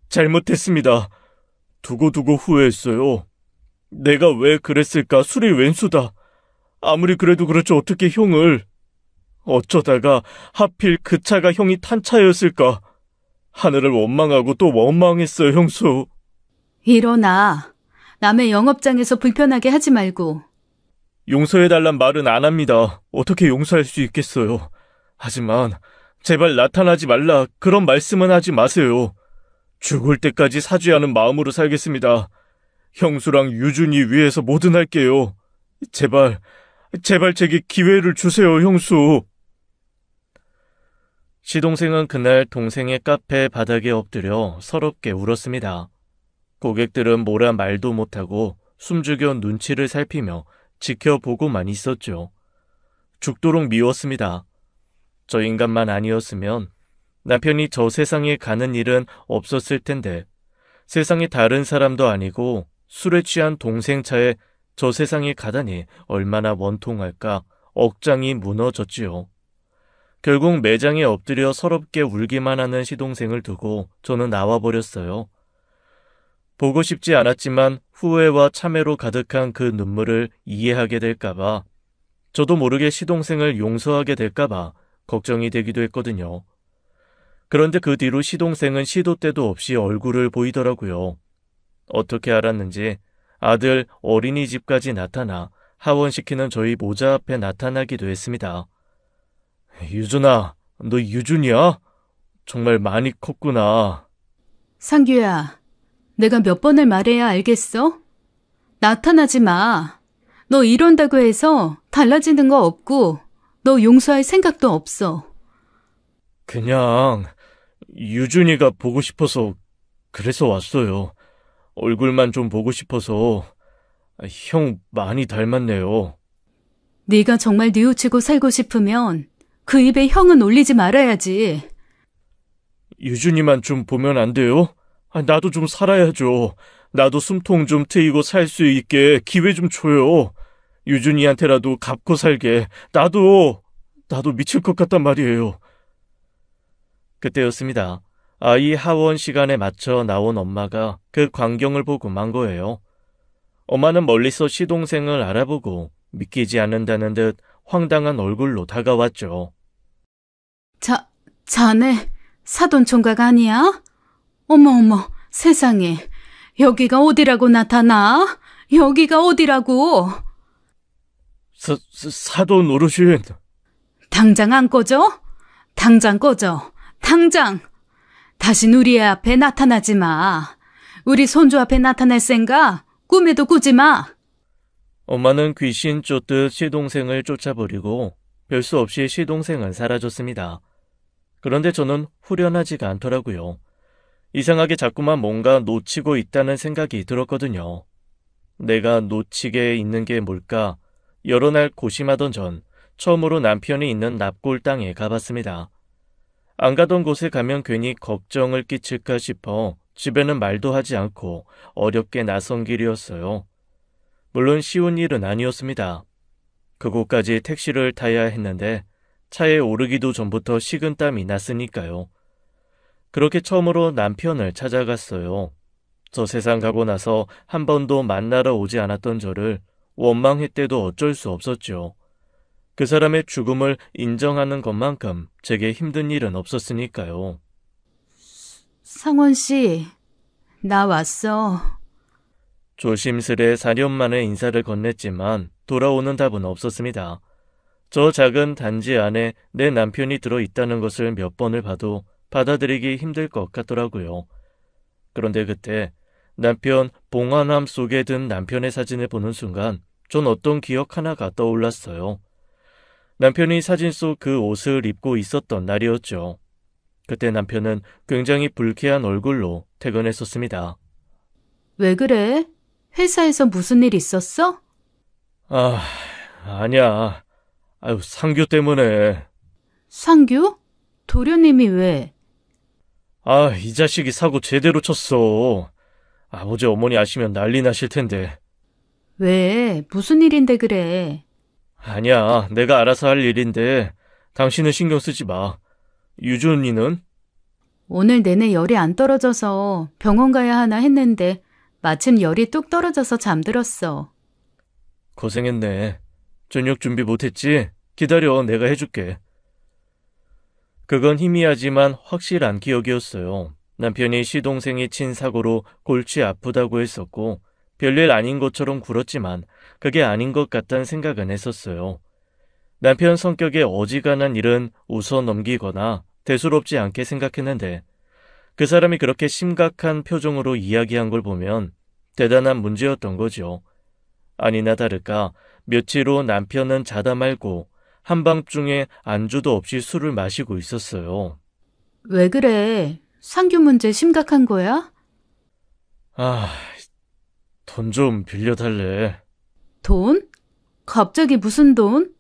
잘못했습니다. 두고두고 후회했어요. 내가 왜 그랬을까? 술이 웬수다. 아무리 그래도 그렇지 어떻게 형을. 어쩌다가 하필 그 차가 형이 탄 차였을까? 하늘을 원망하고 또 원망했어요, 형수.
일어나. 남의 영업장에서 불편하게 하지 말고.
용서해달란 말은 안 합니다. 어떻게 용서할 수 있겠어요. 하지만 제발 나타나지 말라, 그런 말씀은 하지 마세요. 죽을 때까지 사죄하는 마음으로 살겠습니다. 형수랑 유준이 위해서 뭐든 할게요. 제발 제게 기회를 주세요, 형수. 시동생은 그날 동생의 카페 바닥에 엎드려 서럽게 울었습니다. 고객들은 뭐라 말도 못하고 숨죽여 눈치를 살피며 지켜보고만 있었죠. 죽도록 미웠습니다. 저 인간만 아니었으면 남편이 저 세상에 가는 일은 없었을 텐데, 세상에 다른 사람도 아니고 술에 취한 동생 차에 저 세상에 가다니 얼마나 원통할까 억장이 무너졌지요. 결국 매장에 엎드려 서럽게 울기만 하는 시동생을 두고 저는 나와버렸어요. 보고 싶지 않았지만 후회와 참회로 가득한 그 눈물을 이해하게 될까봐, 저도 모르게 시동생을 용서하게 될까봐 걱정이 되기도 했거든요. 그런데 그 뒤로 시동생은 시도 때도 없이 얼굴을 보이더라고요. 어떻게 알았는지 아들 어린이집까지 나타나 하원시키는 저희 모자 앞에 나타나기도 했습니다. 유준아, 너 유준이야? 정말 많이 컸구나.
상규야, 내가 몇 번을 말해야 알겠어? 나타나지 마. 너 이런다고 해서 달라지는 거 없고 너 용서할 생각도 없어.
그냥 유준이가 보고 싶어서 그래서 왔어요. 얼굴만 좀 보고 싶어서. 형 많이 닮았네요.
네가 정말 뉘우치고 살고 싶으면 그 입에 형은 올리지 말아야지.
유준이만 좀 보면 안 돼요? 나도 좀 살아야죠. 나도 숨통 좀 트이고 살 수 있게 기회 좀 줘요. 유준이한테라도 갚고 살게. 나도 미칠 것 같단 말이에요. 그때였습니다. 아이 하원 시간에 맞춰 나온 엄마가 그 광경을 보고 만 거예요. 엄마는 멀리서 시동생을 알아보고 믿기지 않는다는 듯 황당한 얼굴로 다가왔죠.
자네 사돈 총각 아니야? 어머, 세상에. 여기가 어디라고 나타나? 여기가 어디라고?
사돈 어르신.
당장 안 꺼져? 당장 꺼져. 당장! 다신 우리 애 앞에 나타나지 마. 우리 손주 앞에 나타날 생각 꿈에도 꾸지 마.
엄마는 귀신 쫓듯 시동생을 쫓아버리고 별 수 없이 시동생은 사라졌습니다. 그런데 저는 후련하지가 않더라고요. 이상하게 자꾸만 뭔가 놓치고 있다는 생각이 들었거든요. 내가 놓치게 있는 게 뭘까? 여러 날 고심하던 전 처음으로 남편이 있는 납골 땅에 가봤습니다. 안 가던 곳에 가면 괜히 걱정을 끼칠까 싶어 집에는 말도 하지 않고 어렵게 나선 길이었어요. 물론 쉬운 일은 아니었습니다. 그곳까지 택시를 타야 했는데 차에 오르기도 전부터 식은땀이 났으니까요. 그렇게 처음으로 남편을 찾아갔어요. 저 세상 가고 나서 한 번도 만나러 오지 않았던 저를 원망했대도 어쩔 수 없었죠. 그 사람의 죽음을 인정하는 것만큼 제게 힘든 일은 없었으니까요.
상원 씨, 나 왔어.
조심스레 4년 만에 인사를 건넸지만 돌아오는 답은 없었습니다. 저 작은 단지 안에 내 남편이 들어있다는 것을 몇 번을 봐도 받아들이기 힘들 것 같더라고요. 그런데 그때 남편 봉화남 속에 든 남편의 사진을 보는 순간 전 어떤 기억 하나가 떠올랐어요. 남편이 사진 속 그 옷을 입고 있었던 날이었죠. 그때 남편은 굉장히 불쾌한 얼굴로 퇴근했었습니다.
왜 그래? 회사에서 무슨 일 있었어?
아니야. 상규 때문에.
상규? 도련님이 왜?
이 자식이 사고 제대로 쳤어. 아버지 어머니 아시면 난리 나실 텐데.
왜? 무슨 일인데 그래?
아니야, 내가 알아서 할 일인데 당신은 신경 쓰지 마. 유준이는?
오늘 내내 열이 안 떨어져서 병원 가야 하나 했는데 마침 열이 뚝 떨어져서 잠들었어.
고생했네. 저녁 준비 못했지? 기다려, 내가 해줄게. 그건 희미하지만 확실한 기억이었어요. 남편이 시동생이 친 사고로 골치 아프다고 했었고 별일 아닌 것처럼 굴었지만 그게 아닌 것 같다는 생각은 했었어요. 남편 성격에 어지간한 일은 웃어 넘기거나 대수롭지 않게 생각했는데 그 사람이 그렇게 심각한 표정으로 이야기한 걸 보면 대단한 문제였던 거죠. 아니나 다를까 며칠 후 남편은 자다 말고 한밤중에 안주도 없이 술을 마시고 있었어요.
왜 그래? 상규 문제 심각한 거야?
돈 좀 빌려달래.
돈? 갑자기 무슨 돈?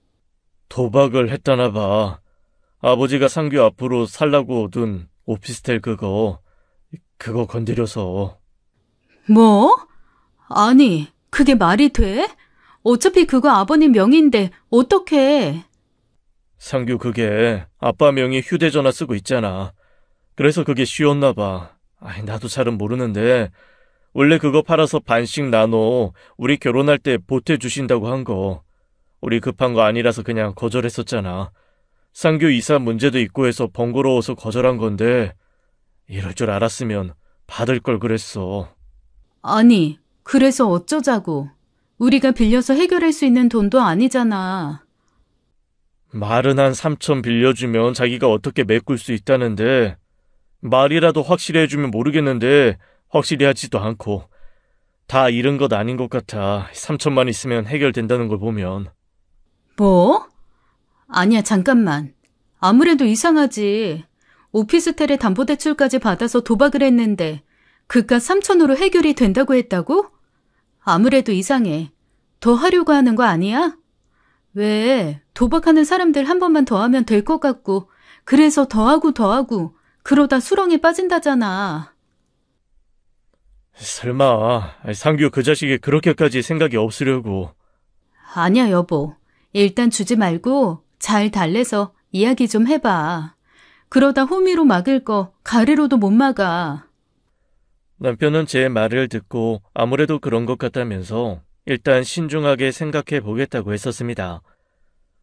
도박을 했다나 봐. 아버지가 상규 앞으로 살라고 둔 오피스텔 그거 건드려서.
뭐? 아니, 그게 말이 돼? 어차피 그거 아버님 명의인데 어떡해?
상규, 그게 아빠 명의 휴대전화 쓰고 있잖아. 그래서 그게 쉬웠나 봐. 나도 잘은 모르는데 원래 그거 팔아서 반씩 나눠 우리 결혼할 때 보태주신다고 한 거. 우리 급한 거 아니라서 그냥 거절했었잖아. 상규 이사 문제도 있고 해서 번거로워서 거절한 건데 이럴 줄 알았으면 받을 걸 그랬어.
아니, 그래서 어쩌자고. 우리가 빌려서 해결할 수 있는 돈도 아니잖아.
말은 한 3천 빌려주면 자기가 어떻게 메꿀 수 있다는데 말이라도 확실히 해주면 모르겠는데 확실히 하지도 않고 다 잃은 것 아닌 것 같아. 3천만 있으면 해결된다는 걸 보면.
뭐? 아니야, 잠깐만. 아무래도 이상하지. 오피스텔에 담보대출까지 받아서 도박을 했는데 그깟 3천으로 해결이 된다고 했다고? 아무래도 이상해. 더 하려고 하는 거 아니야? 왜 도박하는 사람들 한 번만 더 하면 될 것 같고 그래서 더하고 그러다 수렁에 빠진다잖아.
설마 상규 그 자식이 그렇게까지 생각이 없으려고.
아니야, 여보. 일단 주지 말고 잘 달래서 이야기 좀 해봐. 그러다 호미로 막을 거 가래로도 못 막아.
남편은 제 말을 듣고 아무래도 그런 것 같다면서 일단 신중하게 생각해 보겠다고 했었습니다.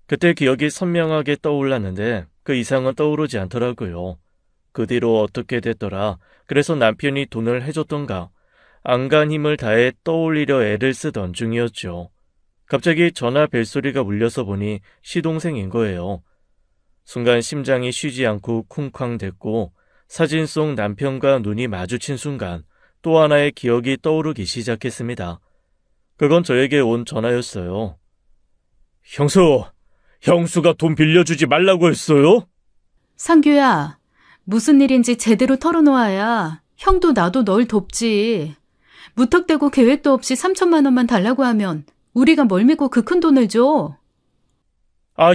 그때 기억이 선명하게 떠올랐는데 그 이상은 떠오르지 않더라고요. 그 뒤로 어떻게 됐더라. 그래서 남편이 돈을 해줬던가 안간 힘을 다해 떠올리려 애를 쓰던 중이었죠. 갑자기 전화 벨소리가 울려서 보니 시동생인 거예요. 순간 심장이 쉬지 않고 쿵쾅댔고 사진 속 남편과 눈이 마주친 순간 또 하나의 기억이 떠오르기 시작했습니다. 그건 저에게 온 전화였어요. 형수가 돈 빌려주지 말라고 했어요?
상규야, 무슨 일인지 제대로 털어놓아야 형도 나도 널 돕지. 무턱대고 계획도 없이 3천만 원만 달라고 하면 우리가 뭘 믿고 그 큰 돈을 줘?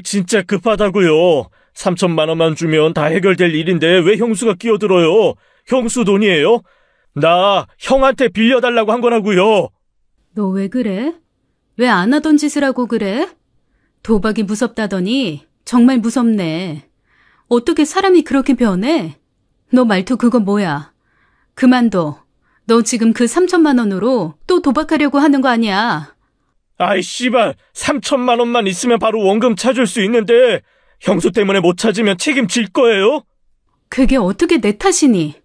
진짜 급하다고요. 3천만 원만 주면 다 해결될 일인데 왜 형수가 끼어들어요? 형수 돈이에요? 나 형한테 빌려달라고 한 거라고요.
너 왜 그래? 왜 안 하던 짓을 하고 그래? 도박이 무섭다더니 정말 무섭네. 어떻게 사람이 그렇게 변해? 너 말투 그거 뭐야? 그만둬. 너 지금 그 3천만 원으로 또 도박하려고 하는 거 아니야?
씨발, 3천만 원만 있으면 바로 원금 찾을 수 있는데 형수 때문에 못 찾으면 책임질 거예요?
그게 어떻게 내 탓이니?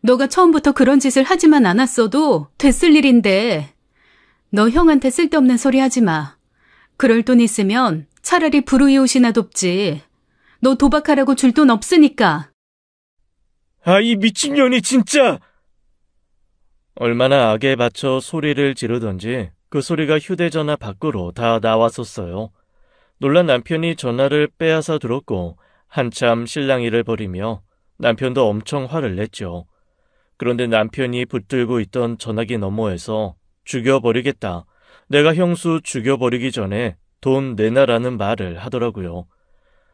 너가 처음부터 그런 짓을 하지만 않았어도 됐을 일인데. 너 형한테 쓸데없는 소리 하지 마. 그럴 돈 있으면 차라리 불우이웃이나 돕지. 너 도박하라고 줄 돈 없으니까.
이 미친년이 진짜! 얼마나 악에 받쳐 소리를 지르던지 그 소리가 휴대전화 밖으로 다 나왔었어요. 놀란 남편이 전화를 빼앗아 들었고 한참 실랑이를 벌이며 남편도 엄청 화를 냈죠. 그런데 남편이 붙들고 있던 전화기 너머에서 죽여버리겠다. 내가 형수 죽여버리기 전에 돈 내놔라는 말을 하더라고요.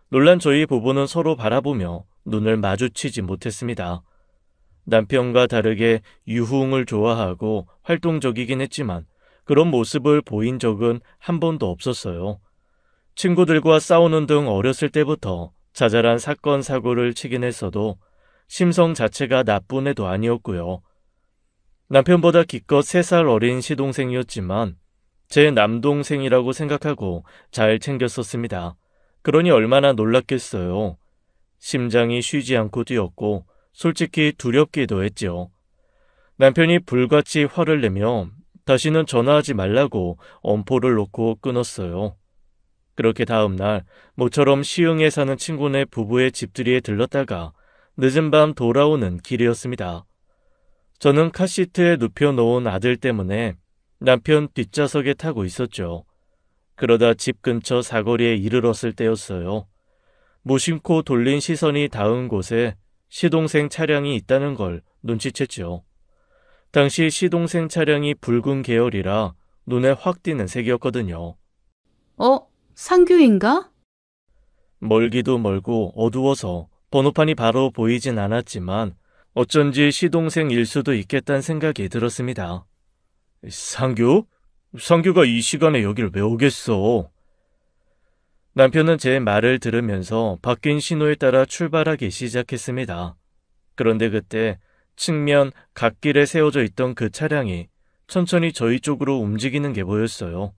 놀란 저희 부부는 서로 바라보며 눈을 마주치지 못했습니다. 남편과 다르게 유흥을 좋아하고 활동적이긴 했지만 그런 모습을 보인 적은 한 번도 없었어요. 친구들과 싸우는 등 어렸을 때부터 자잘한 사건 사고를 치긴 했어도 심성 자체가 나쁜 애도 아니었고요. 남편보다 기껏 3살 어린 시동생이었지만 제 남동생이라고 생각하고 잘 챙겼었습니다. 그러니 얼마나 놀랐겠어요. 심장이 쉬지 않고 뛰었고 솔직히 두렵기도 했죠. 남편이 불같이 화를 내며 다시는 전화하지 말라고 엄포를 놓고 끊었어요. 그렇게 다음 날 모처럼 시흥에 사는 친구네 부부의 집들이에 들렀다가 늦은 밤 돌아오는 길이었습니다. 저는 카시트에 눕혀놓은 아들 때문에 남편 뒷좌석에 타고 있었죠. 그러다 집 근처 사거리에 이르렀을 때였어요. 무심코 돌린 시선이 닿은 곳에 시동생 차량이 있다는 걸 눈치챘죠. 당시 시동생 차량이 붉은 계열이라 눈에 확 띄는 색이었거든요.
상규인가?
멀기도 멀고 어두워서 번호판이 바로 보이진 않았지만 어쩐지 시동생일 수도 있겠다는 생각이 들었습니다. 상규? 상규가 이 시간에 여길 왜 오겠어? 남편은 제 말을 들으면서 바뀐 신호에 따라 출발하기 시작했습니다. 그런데 그때 측면 갓길에 세워져 있던 그 차량이 천천히 저희 쪽으로 움직이는 게 보였어요.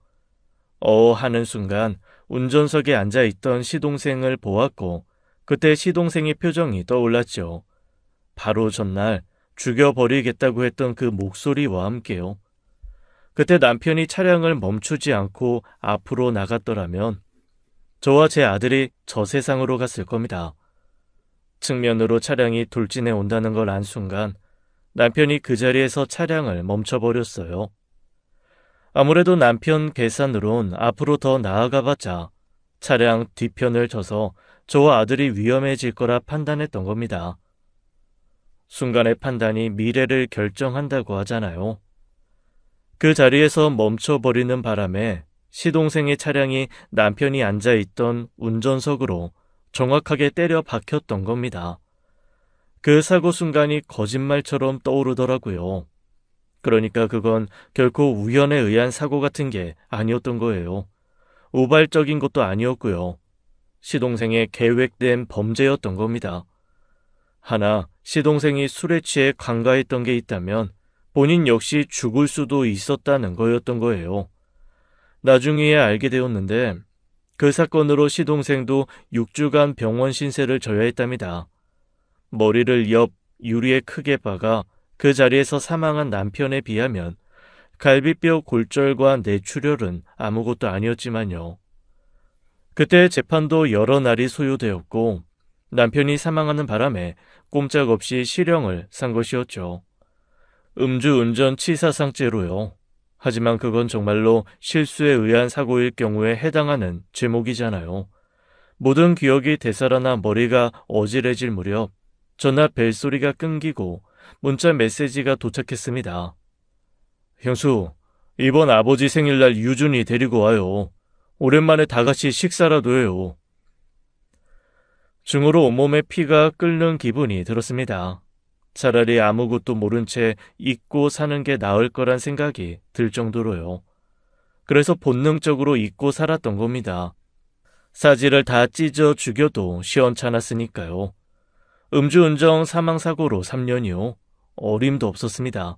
하는 순간 운전석에 앉아있던 시동생을 보았고 그때 시동생의 표정이 떠올랐죠. 바로 전날 죽여버리겠다고 했던 그 목소리와 함께요. 그때 남편이 차량을 멈추지 않고 앞으로 나갔더라면 저와 제 아들이 저 세상으로 갔을 겁니다. 측면으로 차량이 돌진해 온다는 걸 안 순간 남편이 그 자리에서 차량을 멈춰버렸어요. 아무래도 남편 계산으론 앞으로 더 나아가봤자 차량 뒤편을 쳐서 저와 아들이 위험해질 거라 판단했던 겁니다. 순간의 판단이 미래를 결정한다고 하잖아요. 그 자리에서 멈춰버리는 바람에 시동생의 차량이 남편이 앉아있던 운전석으로 정확하게 때려 박혔던 겁니다. 그 사고 순간이 거짓말처럼 떠오르더라고요. 그러니까 그건 결코 우연에 의한 사고 같은 게 아니었던 거예요. 우발적인 것도 아니었고요. 시동생의 계획된 범죄였던 겁니다. 하나, 시동생이 술에 취해 관가했던 게 있다면 본인 역시 죽을 수도 있었다는 거였던 거예요. 나중에야 알게 되었는데 그 사건으로 시동생도 6주간 병원 신세를 져야 했답니다. 머리를 옆 유리에 크게 박아 그 자리에서 사망한 남편에 비하면 갈비뼈 골절과 뇌출혈은 아무것도 아니었지만요. 그때 재판도 여러 날이 소요되었고 남편이 사망하는 바람에 꼼짝없이 실형을 산 것이었죠. 음주운전 치사상죄로요. 하지만 그건 정말로 실수에 의한 사고일 경우에 해당하는 제목이잖아요. 모든 기억이 되살아나 머리가 어지러질 무렵 전화 벨소리가 끊기고 문자 메시지가 도착했습니다. 형수, 이번 아버지 생일날 유준이 데리고 와요. 오랜만에 다 같이 식사라도 해요. 중으로 온몸에 피가 끓는 기분이 들었습니다. 차라리 아무것도 모른 채 잊고 사는 게 나을 거란 생각이 들 정도로요. 그래서 본능적으로 잊고 살았던 겁니다. 사지를 다 찢어 죽여도 시원찮았으니까요. 음주운전 사망사고로 3년이요. 어림도 없었습니다.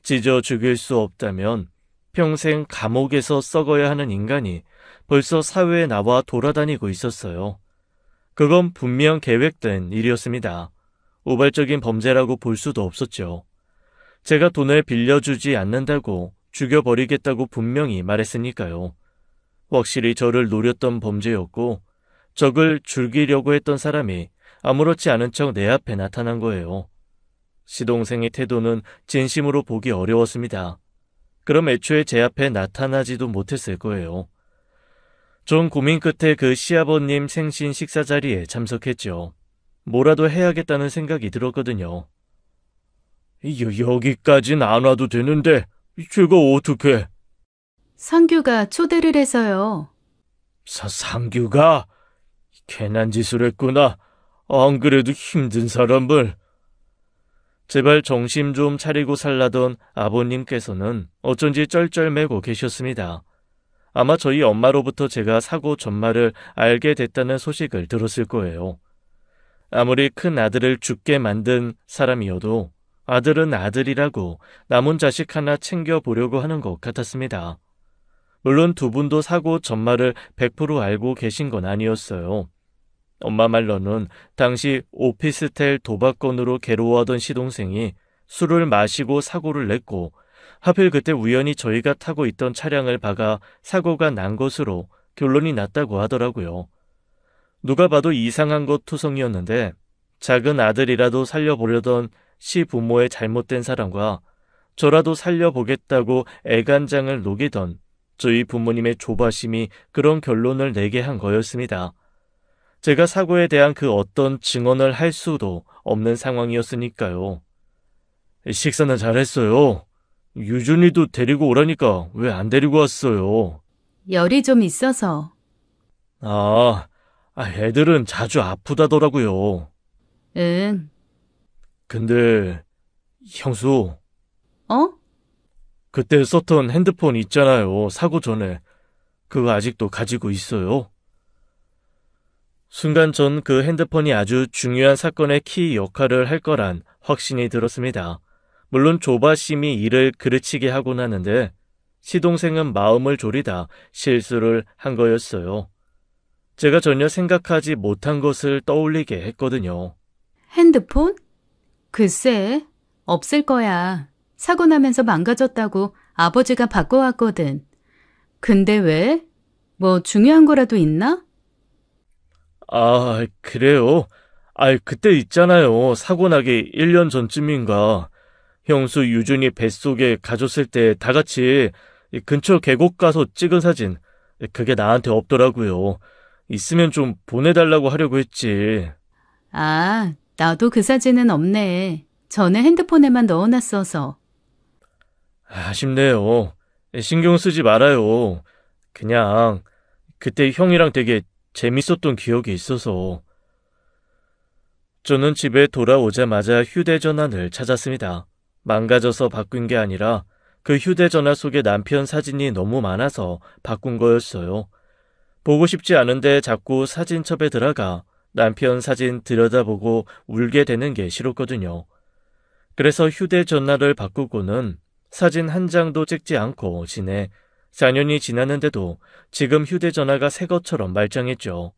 찢어 죽일 수 없다면 평생 감옥에서 썩어야 하는 인간이 벌써 사회에 나와 돌아다니고 있었어요. 그건 분명 계획된 일이었습니다. 우발적인 범죄라고 볼 수도 없었죠. 제가 돈을 빌려주지 않는다고 죽여버리겠다고 분명히 말했으니까요. 확실히 저를 노렸던 범죄였고 적을 죽이려고 했던 사람이 아무렇지 않은 척 내 앞에 나타난 거예요. 시동생의 태도는 진심으로 보기 어려웠습니다. 그럼 애초에 제 앞에 나타나지도 못했을 거예요. 전 고민 끝에 그 시아버님 생신 식사 자리에 참석했죠. 뭐라도 해야겠다는 생각이 들었거든요. 여기까진 안 와도 되는데 제가 어떻게?
상규가 초대를 해서요.
상규가? 괜한 짓을 했구나. 안 그래도 힘든 사람을. 제발 정신 좀 차리고 살라던 아버님께서는 어쩐지 쩔쩔매고 계셨습니다. 아마 저희 엄마로부터 제가 사고 전말을 알게 됐다는 소식을 들었을 거예요. 아무리 큰 아들을 죽게 만든 사람이어도 아들은 아들이라고 남은 자식 하나 챙겨보려고 하는 것 같았습니다. 물론 두 분도 사고 전말을 100% 알고 계신 건 아니었어요. 엄마 말로는 당시 오피스텔 도박건으로 괴로워하던 시동생이 술을 마시고 사고를 냈고 하필 그때 우연히 저희가 타고 있던 차량을 박아 사고가 난 것으로 결론이 났다고 하더라고요. 누가 봐도 이상한 것 투성이었는데 작은 아들이라도 살려보려던 시부모의 잘못된 사랑과 저라도 살려보겠다고 애간장을 녹이던 저희 부모님의 조바심이 그런 결론을 내게 한 거였습니다. 제가 사고에 대한 그 어떤 증언을 할 수도 없는 상황이었으니까요. 식사는 잘했어요. 유준이도 데리고 오라니까 왜 안 데리고 왔어요?
열이 좀 있어서.
애들은 자주 아프다더라고요.
응.
근데 형수,
어?
그때 썼던 핸드폰 있잖아요. 사고 전에. 그거 아직도 가지고 있어요? 순간 전 그 핸드폰이 아주 중요한 사건의 키 역할을 할 거란 확신이 들었습니다. 물론 조바심이 이를 그르치게 하곤 하는데 시동생은 마음을 졸이다 실수를 한 거였어요. 제가 전혀 생각하지 못한 것을 떠올리게 했거든요.
핸드폰? 글쎄, 없을 거야. 사고 나면서 망가졌다고 아버지가 바꿔왔거든. 근데 왜? 뭐 중요한 거라도 있나?
아, 그래요? 그때 있잖아요. 사고 나기 1년 전쯤인가. 형수 유준이 뱃속에 가졌을 때 다 같이 이 근처 계곡 가서 찍은 사진. 그게 나한테 없더라고요. 있으면 좀 보내달라고 하려고 했지.
아, 나도 그 사진은 없네. 전에 핸드폰에만 넣어놨어서.
아쉽네요. 신경 쓰지 말아요. 그냥 그때 형이랑 되게 재밌었던 기억이 있어서. 저는 집에 돌아오자마자 휴대전화를 찾았습니다. 망가져서 바꾼 게 아니라 그 휴대전화 속에 남편 사진이 너무 많아서 바꾼 거였어요. 보고 싶지 않은데 자꾸 사진첩에 들어가 남편 사진 들여다보고 울게 되는 게 싫었거든요. 그래서 휴대전화를 바꾸고는 사진 한 장도 찍지 않고 지내 4년이 지났는데도 지금 휴대전화가 새 것처럼 말짱했죠.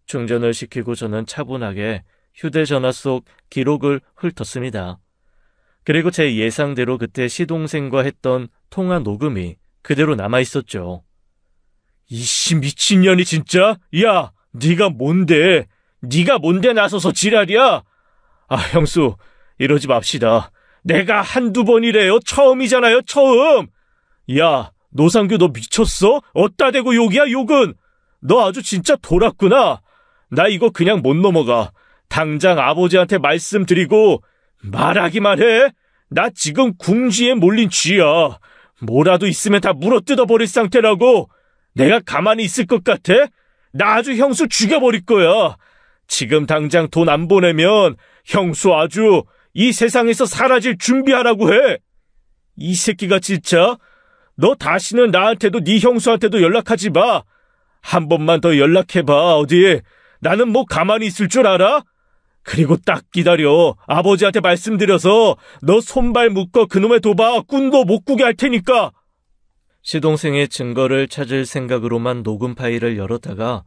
충전을 시키고 저는 차분하게 휴대전화 속 기록을 훑었습니다. 그리고 제 예상대로 그때 시동생과 했던 통화 녹음이 그대로 남아있었죠. 이씨 미친년이 진짜? 야, 네가 뭔데? 네가 뭔데 나서서 지랄이야? 형수, 이러지 맙시다. 내가 한두 번이래요. 처음이잖아요, 처음. 야, 노상규 너 미쳤어? 어따 대고 욕이야, 욕은. 너 아주 진짜 돌았구나. 나 이거 그냥 못 넘어가. 당장 아버지한테 말씀드리고 말하기만 해. 나 지금 궁지에 몰린 쥐야. 뭐라도 있으면 다 물어뜯어버릴 상태라고. 내가 가만히 있을 것 같아? 나 아주 형수 죽여버릴 거야. 지금 당장 돈 안 보내면 형수 아주 이 세상에서 사라질 준비하라고 해. 이 새끼가 진짜. 너 다시는 나한테도 네 형수한테도 연락하지 마. 한 번만 더 연락해봐. 어디. 나는 뭐 가만히 있을 줄 알아? 그리고 딱 기다려. 아버지한테 말씀드려서 너 손발 묶어 그놈의 도박 꾼도 못 꾸게 할 테니까. 시동생의 증거를 찾을 생각으로만 녹음 파일을 열었다가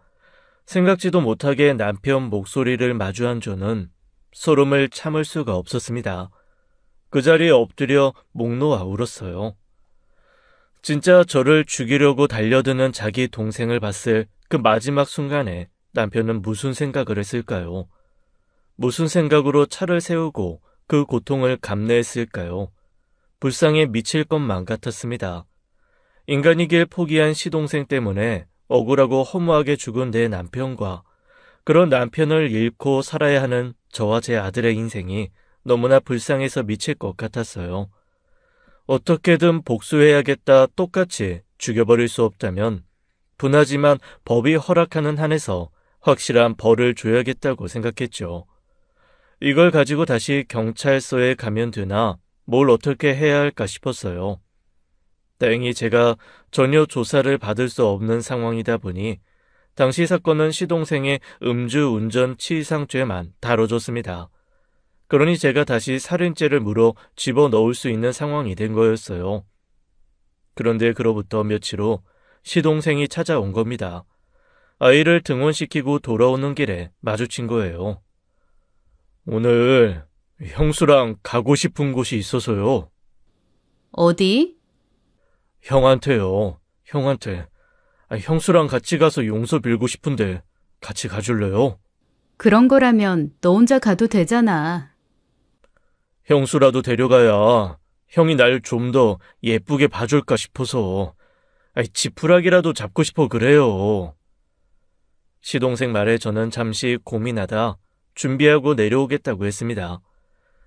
생각지도 못하게 남편 목소리를 마주한 저는 소름을 참을 수가 없었습니다. 그 자리에 엎드려 목 놓아 울었어요. 진짜 저를 죽이려고 달려드는 자기 동생을 봤을 그 마지막 순간에 남편은 무슨 생각을 했을까요? 무슨 생각으로 차를 세우고 그 고통을 감내했을까요? 불쌍해 미칠 것만 같았습니다. 인간이길 포기한 시동생 때문에 억울하고 허무하게 죽은 내 남편과 그런 남편을 잃고 살아야 하는 저와 제 아들의 인생이 너무나 불쌍해서 미칠 것 같았어요. 어떻게든 복수해야겠다 똑같이 죽여버릴 수 없다면 분하지만 법이 허락하는 한에서 확실한 벌을 줘야겠다고 생각했죠. 이걸 가지고 다시 경찰서에 가면 되나 뭘 어떻게 해야 할까 싶었어요. 다행히 제가 전혀 조사를 받을 수 없는 상황이다 보니 당시 사건은 시동생의 음주운전 치상죄만 다뤄줬습니다. 그러니 제가 다시 살인죄를 물어 집어넣을 수 있는 상황이 된 거였어요. 그런데 그로부터 며칠 후 시동생이 찾아온 겁니다. 아이를 등원시키고 돌아오는 길에 마주친 거예요. 오늘 형수랑 가고 싶은 곳이 있어서요.
어디?
형한테요. 형한테. 형수랑 같이 가서 용서 빌고 싶은데 같이 가줄래요?
그런 거라면 너 혼자 가도 되잖아.
형수라도 데려가야 형이 날 좀 더 예쁘게 봐줄까 싶어서. 지푸라기라도 잡고 싶어 그래요. 시동생 말에 저는 잠시 고민하다 준비하고 내려오겠다고 했습니다.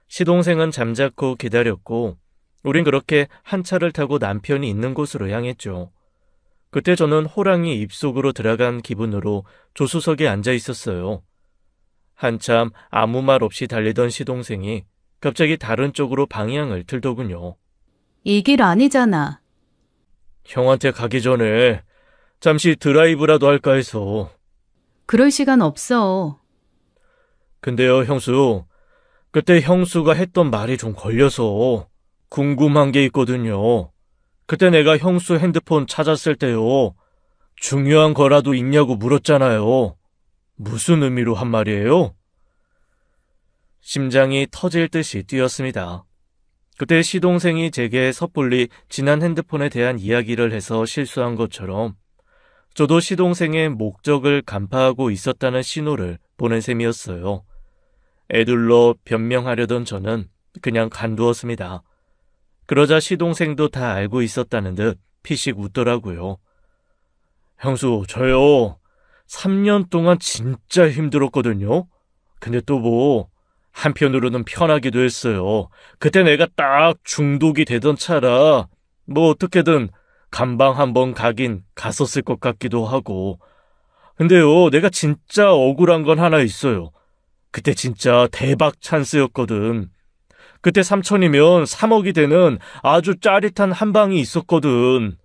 시동생은 잠자코 기다렸고 우린 그렇게 한 차를 타고 남편이 있는 곳으로 향했죠. 그때 저는 호랑이 입속으로 들어간 기분으로 조수석에 앉아 있었어요. 한참 아무 말 없이 달리던 시동생이 갑자기 다른 쪽으로 방향을 틀더군요.
이 길 아니잖아.
형한테 가기 전에 잠시 드라이브라도 할까 해서.
그럴 시간 없어.
근데요, 형수. 그때 형수가 했던 말이 좀 걸려서 궁금한 게 있거든요. 그때 내가 형수 핸드폰 찾았을 때요. 중요한 거라도 있냐고 물었잖아요. 무슨 의미로 한 말이에요? 심장이 터질 듯이 뛰었습니다. 그때 시동생이 제게 섣불리 지난 핸드폰에 대한 이야기를 해서 실수한 것처럼 저도 시동생의 목적을 간파하고 있었다는 신호를 보낸 셈이었어요. 애둘러 변명하려던 저는 그냥 간두었습니다. 그러자 시동생도 다 알고 있었다는 듯 피식 웃더라고요. 형수, 저요. 3년 동안 진짜 힘들었거든요. 근데 또 한편으로는 편하기도 했어요. 그때 내가 딱 중독이 되던 차라 어떻게든 감방 한번 가긴 갔었을 것 같기도 하고. 근데요, 내가 진짜 억울한 건 하나 있어요. 그때 진짜 대박 찬스였거든. 그때 3천이면 3억이 되는 아주 짜릿한 한 방이 있었거든.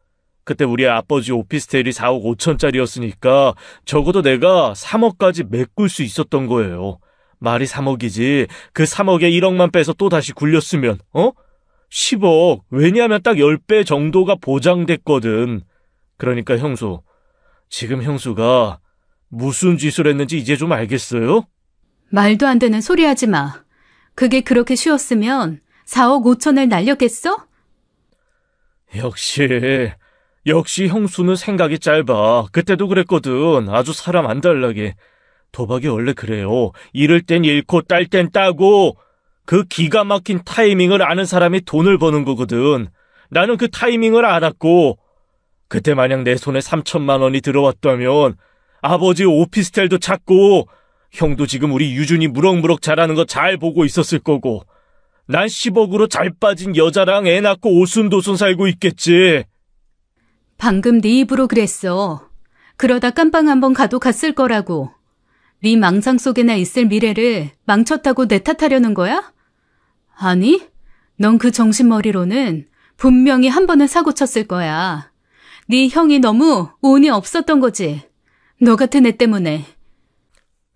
그때 우리 아버지 오피스텔이 4억 5천짜리였으니까 적어도 내가 3억까지 메꿀 수 있었던 거예요. 말이 3억이지. 그 3억에 1억만 빼서 또 다시 굴렸으면 10억. 왜냐하면 딱 10배 정도가 보장됐거든. 그러니까 형수, 지금 형수가 무슨 짓을 했는지 이제 좀 알겠어요?
말도 안 되는 소리 하지 마. 그게 그렇게 쉬웠으면 4억 5천을 날렸겠어?
역시 형수는 생각이 짧아. 그때도 그랬거든. 아주 사람 안 달라게. 도박이 원래 그래요. 잃을 땐 잃고 딸 땐 따고 그 기가 막힌 타이밍을 아는 사람이 돈을 버는 거거든. 나는 그 타이밍을 알았고 그때 만약 내 손에 3천만 원이 들어왔다면 아버지 오피스텔도 찾고 형도 지금 우리 유준이 무럭무럭 자라는 거 잘 보고 있었을 거고 난 10억으로 잘 빠진 여자랑 애 낳고 오순도순 살고 있겠지.
방금 네 입으로 그랬어. 그러다 깜빵 한번 가도 갔을 거라고. 네 망상 속에나 있을 미래를 망쳤다고 내 탓하려는 거야? 아니, 넌 그 정신머리로는 분명히 한 번은 사고 쳤을 거야. 네 형이 너무 운이 없었던 거지. 너 같은 애 때문에.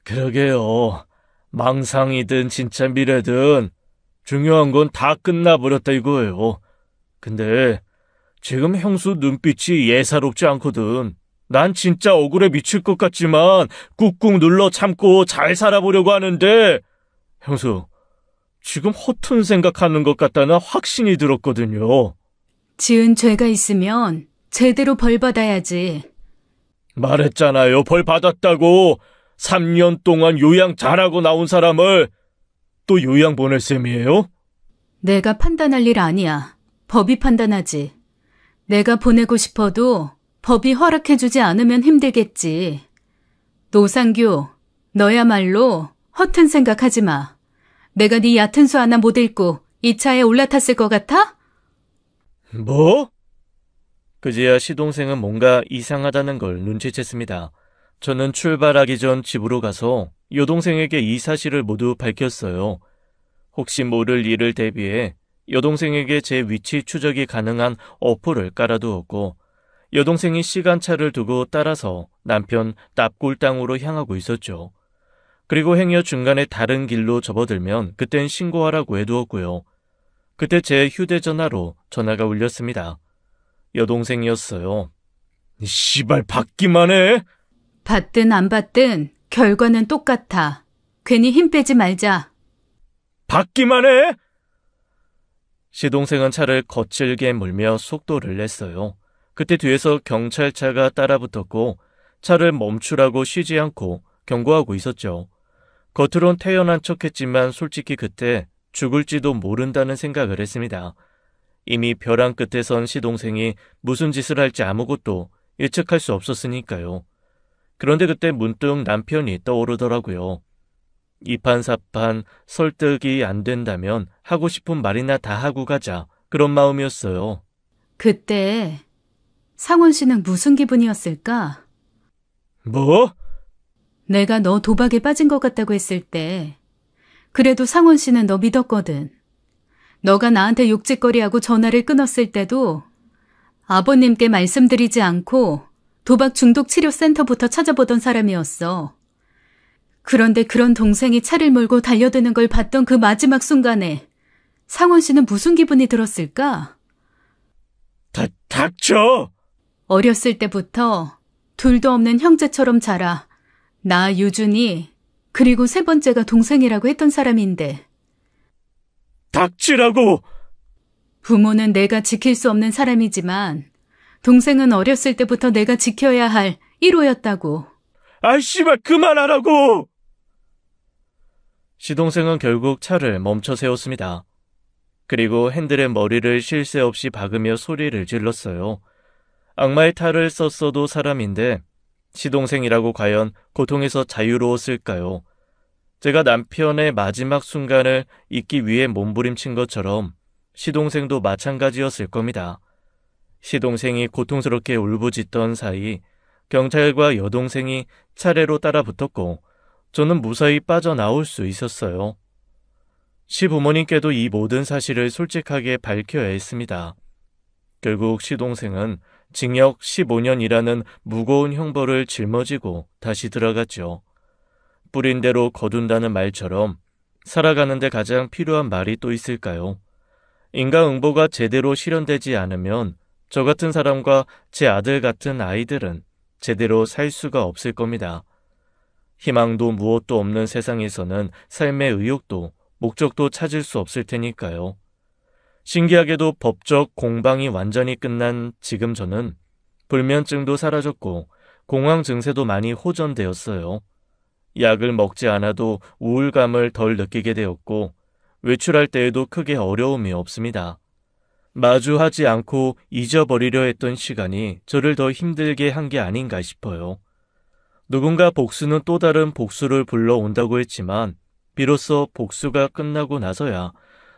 그러게요. 망상이든 진짜 미래든 중요한 건 다 끝나버렸다 이거예요. 근데 지금 형수 눈빛이 예사롭지 않거든. 난 진짜 억울해 미칠 것 같지만 꾹꾹 눌러 참고 잘 살아보려고 하는데 형수, 지금 허튼 생각하는 것 같다는 확신이 들었거든요.
지은 죄가 있으면 제대로 벌 받아야지.
말했잖아요. 벌 받았다고. 3년 동안 요양 잘하고 나온 사람을 또 요양 보낼 셈이에요?
내가 판단할 일 아니야. 법이 판단하지. 내가 보내고 싶어도 법이 허락해주지 않으면 힘들겠지. 노상규, 너야말로 허튼 생각하지 마. 내가 네 얕은 수 하나 못 읽고 이 차에 올라탔을 것 같아?
뭐? 그제야 시동생은 뭔가 이상하다는 걸 눈치챘습니다. 저는 출발하기 전 집으로 가서 여동생에게 이 사실을 모두 밝혔어요. 혹시 모를 일을 대비해 여동생에게 제 위치 추적이 가능한 어플을 깔아두었고 여동생이 시간차를 두고 따라서 남편 납골당으로 향하고 있었죠. 그리고 행여 중간에 다른 길로 접어들면 그땐 신고하라고 해두었고요. 그때 제 휴대전화로 전화가 울렸습니다. 여동생이었어요. 씨발 받기만 해?
받든 안 받든 결과는 똑같아. 괜히 힘 빼지 말자.
받기만 해? 시동생은 차를 거칠게 몰며 속도를 냈어요. 그때 뒤에서 경찰차가 따라붙었고 차를 멈추라고 쉬지 않고 경고하고 있었죠. 겉으론 태연한 척했지만 솔직히 그때 죽을지도 모른다는 생각을 했습니다. 이미 벼랑 끝에 선 시동생이 무슨 짓을 할지 아무것도 예측할 수 없었으니까요. 그런데 그때 문득 남편이 떠오르더라고요. 이판사판 설득이 안 된다면 하고 싶은 말이나 다 하고 가자. 그런 마음이었어요.
그때 상원 씨는 무슨 기분이었을까?
뭐?
내가 너 도박에 빠진 것 같다고 했을 때 그래도 상원 씨는 너 믿었거든. 너가 나한테 욕짓거리하고 전화를 끊었을 때도 아버님께 말씀드리지 않고 도박 중독 치료센터부터 찾아보던 사람이었어. 그런데 그런 동생이 차를 몰고 달려드는 걸 봤던 그 마지막 순간에 상원 씨는 무슨 기분이 들었을까?
닥쳐!
어렸을 때부터 둘도 없는 형제처럼 자라 나 유준이 그리고 세 번째가 동생이라고 했던 사람인데
닥치라고!
부모는 내가 지킬 수 없는 사람이지만 동생은 어렸을 때부터 내가 지켜야 할 1호였다고.
씨발 그만하라고! 시동생은 결국 차를 멈춰 세웠습니다. 그리고 핸들에 머리를 쉴 새 없이 박으며 소리를 질렀어요. 악마의 탈을 썼어도 사람인데 시동생이라고 과연 고통에서 자유로웠을까요? 제가 남편의 마지막 순간을 잊기 위해 몸부림친 것처럼 시동생도 마찬가지였을 겁니다. 시동생이 고통스럽게 울부짖던 사이 경찰과 여동생이 차례로 따라붙었고 저는 무사히 빠져나올 수 있었어요. 시부모님께도 이 모든 사실을 솔직하게 밝혀야 했습니다. 결국 시동생은 징역 15년이라는 무거운 형벌을 짊어지고 다시 들어갔죠. 뿌린 대로 거둔다는 말처럼 살아가는데 가장 필요한 말이 또 있을까요? 인과응보가 제대로 실현되지 않으면 저 같은 사람과 제 아들 같은 아이들은 제대로 살 수가 없을 겁니다. 희망도 무엇도 없는 세상에서는 삶의 의욕도 목적도 찾을 수 없을 테니까요. 신기하게도 법적 공방이 완전히 끝난 지금 저는 불면증도 사라졌고 공황 증세도 많이 호전되었어요. 약을 먹지 않아도 우울감을 덜 느끼게 되었고 외출할 때에도 크게 어려움이 없습니다. 마주하지 않고 잊어버리려 했던 시간이 저를 더 힘들게 한 게 아닌가 싶어요. 누군가 복수는 또 다른 복수를 불러온다고 했지만 비로소 복수가 끝나고 나서야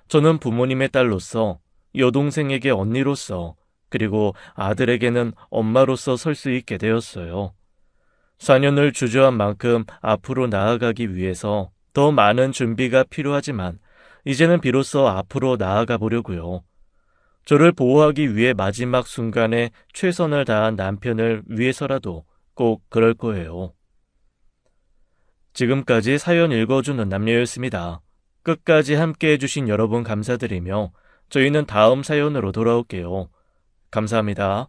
저는 부모님의 딸로서, 여동생에게 언니로서, 그리고 아들에게는 엄마로서 설 수 있게 되었어요. 4년을 주저한 만큼 앞으로 나아가기 위해서 더 많은 준비가 필요하지만 이제는 비로소 앞으로 나아가 보려고요. 저를 보호하기 위해 마지막 순간에 최선을 다한 남편을 위해서라도 꼭 그럴 거예요. 지금까지 사연 읽어주는 남녀였습니다. 끝까지 함께 해주신 여러분 감사드리며 저희는 다음 사연으로 돌아올게요. 감사합니다.